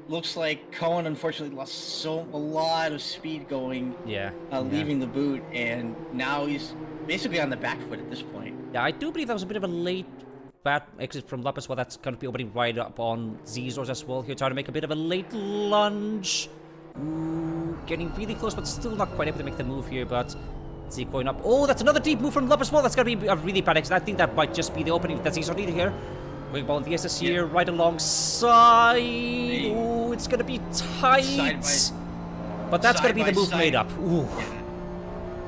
Looks like Cohen unfortunately lost a lot of speed going, leaving the boot. And now he's basically on the back foot at this point. Yeah, I do believe that was a bit of a late bad exit from Lup as well. That's going to be opening right up on Zezors as well here, trying to make a bit of a late lunge. Ooh, getting really close, but still not quite able to make the move here, but let's see, going up. Oh, that's another deep move from Lup as well. That's going to be a really bad exit. I think that might just be the opening that Zezor needed here. Going on the SS here, right alongside. Ooh, it's going to be tight. But that's going to be the move made up. Ooh.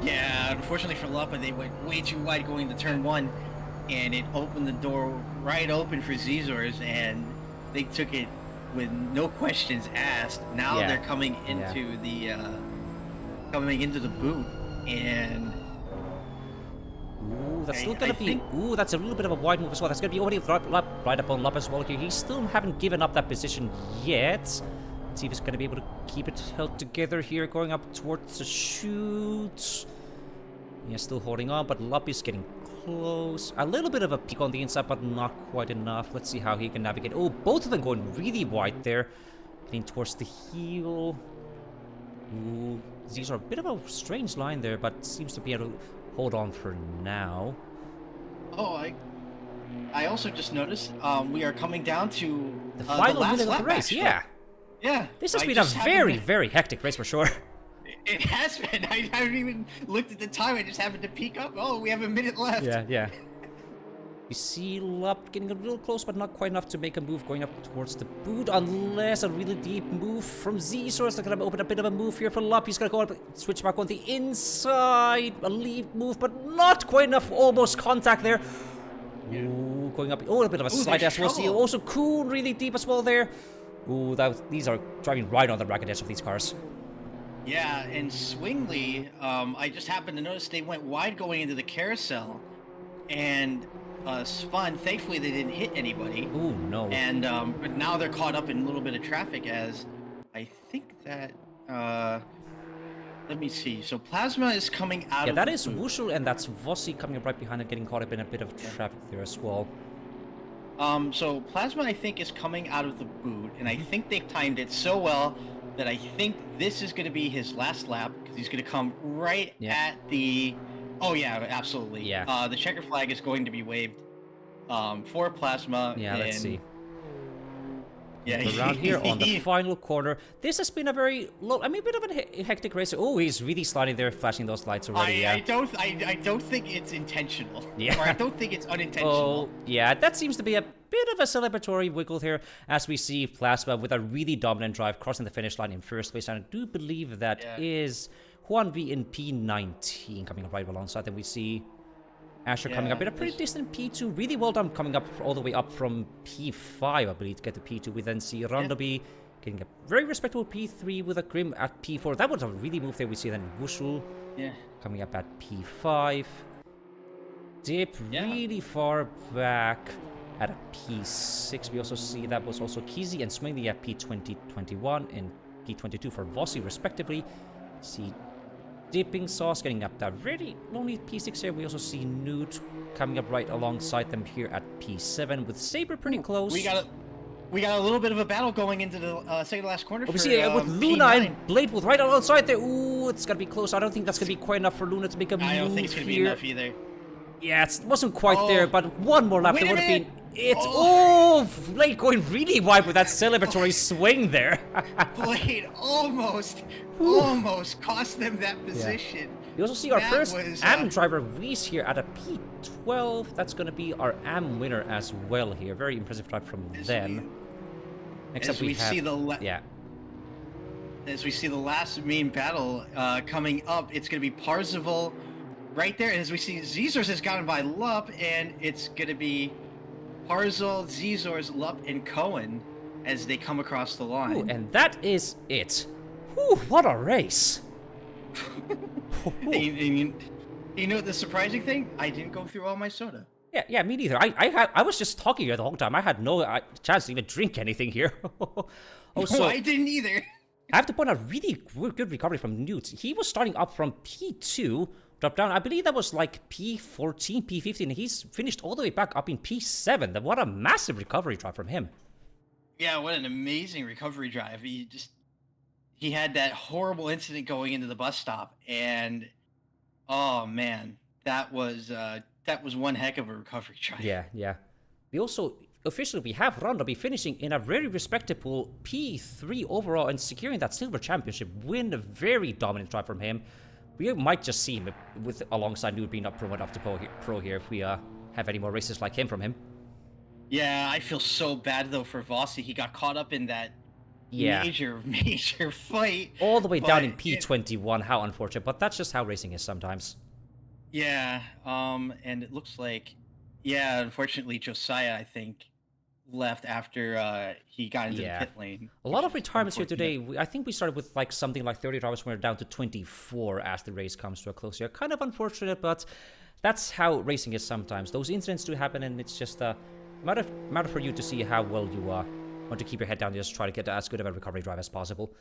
Yeah, unfortunately for Lup, they went way too wide going to turn one. And it opened the door right open for Zezors, and they took it with no questions asked. Now they're coming into the boot, and ooh, that's still gonna be. Ooh, that's a little bit of a wide move as well. That's gonna be already right up on Lup as well here. He still haven't given up that position yet. Let's see if he's gonna be able to keep it held together here, going up towards the chute. Yeah, still holding on, but Lup is getting close. A little bit of a peak on the inside, but not quite enough. Let's see how he can navigate. Oh, both of them going really wide there. Getting towards the heel. Ooh, these are a bit of a strange line there, but seems to be able to hold on for now. Oh, I also just noticed we are coming down to the final last minute of the lap, race. actually. Yeah. This has been a very, very hectic race for sure. It has been. I haven't even looked at the time. I just happened to peek up. Oh, we have a minute left. Yeah. You see Lup getting a little close, but not quite enough to make a move going up towards the boot, unless a really deep move from Z-Source. They're going to open a bit of a move here for Lup. He's going to go up, switch back on the inside. A lead move, but not quite enough. Almost contact there. Ooh, going up. Oh, a bit of a slide as well. See, also Kuhn really deep as well there. Ooh, these are driving right on the ragged edge of these cars. Yeah, and Swingley, I just happened to notice they went wide going into the carousel and spun. Thankfully, they didn't hit anybody. Ooh, no. And but now they're caught up in a little bit of traffic as I think that, let me see. So Plasma is coming out of Yeah, that the is boot. Wushel, and that's Vossi coming up right behind and getting caught up in a bit of traffic there as well. So Plasma, I think, is coming out of the boot, and I think they've timed it so well that I think this is going to be his last lap, because he's going to come right at the... Oh, yeah, absolutely. Yeah. The checker flag is going to be waved for Plasma. Yeah, let's see. Yeah, around here on the final corner. This has been a very a bit of a hectic race. Oh, he's really sliding there, flashing those lights already. I don't think it's intentional. Yeah. Or I don't think it's unintentional. Oh, yeah, that seems to be a bit of a celebratory wiggle here as we see Plasma with a really dominant drive crossing the finish line in first place. And I do believe that is Juan V in P19 coming up right alongside. Then we see Asher coming up in a pretty decent P2. Really well done coming up all the way up from P5, I believe, to get to P2. We then see Rondobi getting a very respectable P3 with a Grim at P4. That was a really move there. We see then Wushul coming up at P5. Dip really far back at a P6. We also see that was also Kizi and Swingley at P2021 and P22 for Vossi respectively. See Dipping Sauce getting up that really lonely P6 here. We also see Newt coming up right alongside them here at P7 with Saber pretty close. We got a little bit of a battle going into the second last corner. We see with Luna and Bladewood right alongside there. Ooh, it's gonna be close. I don't think that's gonna be quite enough for Luna to make a move. I don't think it's gonna be enough either. Yeah, it wasn't quite there, but one more lap, there would have been it. Oh, Blade going really wide with that celebratory swing there. Blade almost cost them that position. Yeah. You also see our first AM driver, Reese, here at a P12. That's going to be our AM winner as well here. Very impressive drive from them. Next up, we see as we see the last main battle coming up, it's going to be Parzival right there. And as we see, Zezors has gotten by Lup, and it's going to be Parzel, Zezors, Lup, and Cohen as they come across the line. Ooh, and that is it. Whew, what a race. You know the surprising thing? I didn't go through all my soda. Yeah, me neither. I was just talking here the whole time. I had no chance to even drink anything here. No, I didn't either. I have to point out really good recovery from Newt. He was starting up from P2, dropped down. I believe that was like P14, P15, and he's finished all the way back up in P7. What a massive recovery drive from him. Yeah, what an amazing recovery drive. He had that horrible incident going into the bus stop, and oh man, that was one heck of a recovery drive. Yeah. We also officially have Rondobi finishing in a very respectable P3 overall and securing that silver championship win. A very dominant drive from him. We might just see him alongside Newt being up promoted up to pro here if we have any more races like him from him. Yeah, I feel so bad though for Vossi. He got caught up in that major fight. All the way down in P21. How unfortunate, but that's just how racing is sometimes. Yeah, and it looks like, unfortunately Josiah, I think, left after he got into the pit lane. A lot of retirements here today. I think we started with like something like 30 drivers. We're down to 24 as the race comes to a close here. Kind of unfortunate, but that's how racing is sometimes. Those incidents do happen, and it's just a matter for you to see how well you want to keep your head down and just try to get as good of a recovery drive as possible.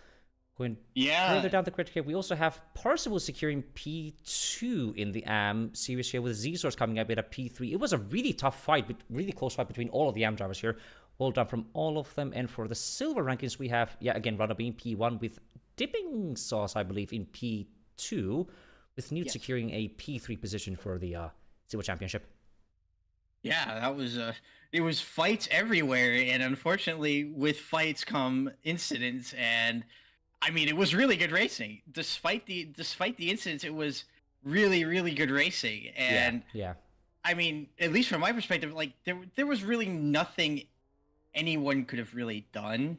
Going further down the grid here, we also have Parzival securing P2 in the AM series here with Zezors coming up at a P3. It was a really tough fight, really close fight between all of the AM drivers here. Well done from all of them. And for the silver rankings, we have, again, Rondobi in P1 with Dipping Sauce, I believe, in P2, with Newt securing a P3 position for the silver championship. Yeah, that was it was fights everywhere, and unfortunately, with fights come incidents, and I mean, it was really good racing. Despite the incidents, it was really, really good racing. And I mean, at least from my perspective, like there was really nothing anyone could have really done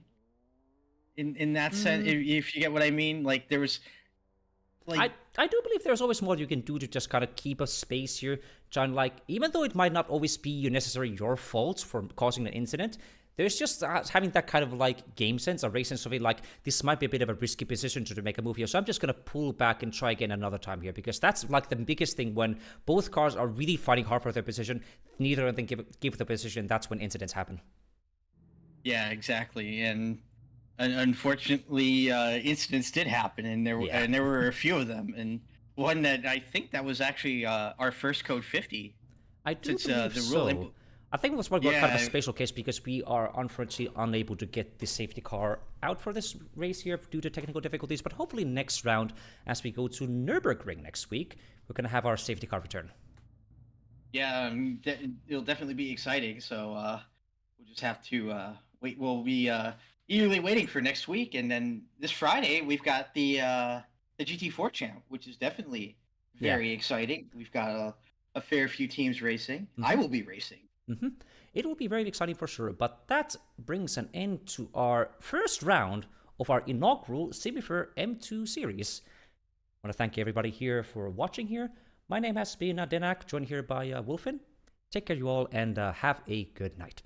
in that sense, if you get what I mean. Like there was, like I do believe there's always more you can do to just kind of keep a space here, John. Like even though it might not always be necessarily your fault for causing an incident, there's just having that kind of like game sense, a race sense of it, like this might be a bit of a risky position to make a move here. So I'm just going to pull back and try again another time here, because that's like the biggest thing when both cars are really fighting hard for their position. Neither of them give the position. That's when incidents happen. Yeah, exactly. And unfortunately, incidents did happen, and there were a few of them. And one that I think that was actually our first code 50. I do believe so. I think it was kind of a special case because we are unfortunately unable to get the safety car out for this race here due to technical difficulties. But hopefully next round, as we go to Nürburgring next week, we're going to have our safety car return. Yeah, it'll definitely be exciting. So we'll just have to wait. We'll be eagerly waiting for next week. And then this Friday, we've got the GT4 champ, which is definitely very exciting. We've got a fair few teams racing. I will be racing. It will be very exciting for sure, but that brings an end to our first round of our inaugural Simufur M2 series. I want to thank everybody here for watching here. My name has been Denak, joined here by Wolfin. Take care, you all, and have a good night.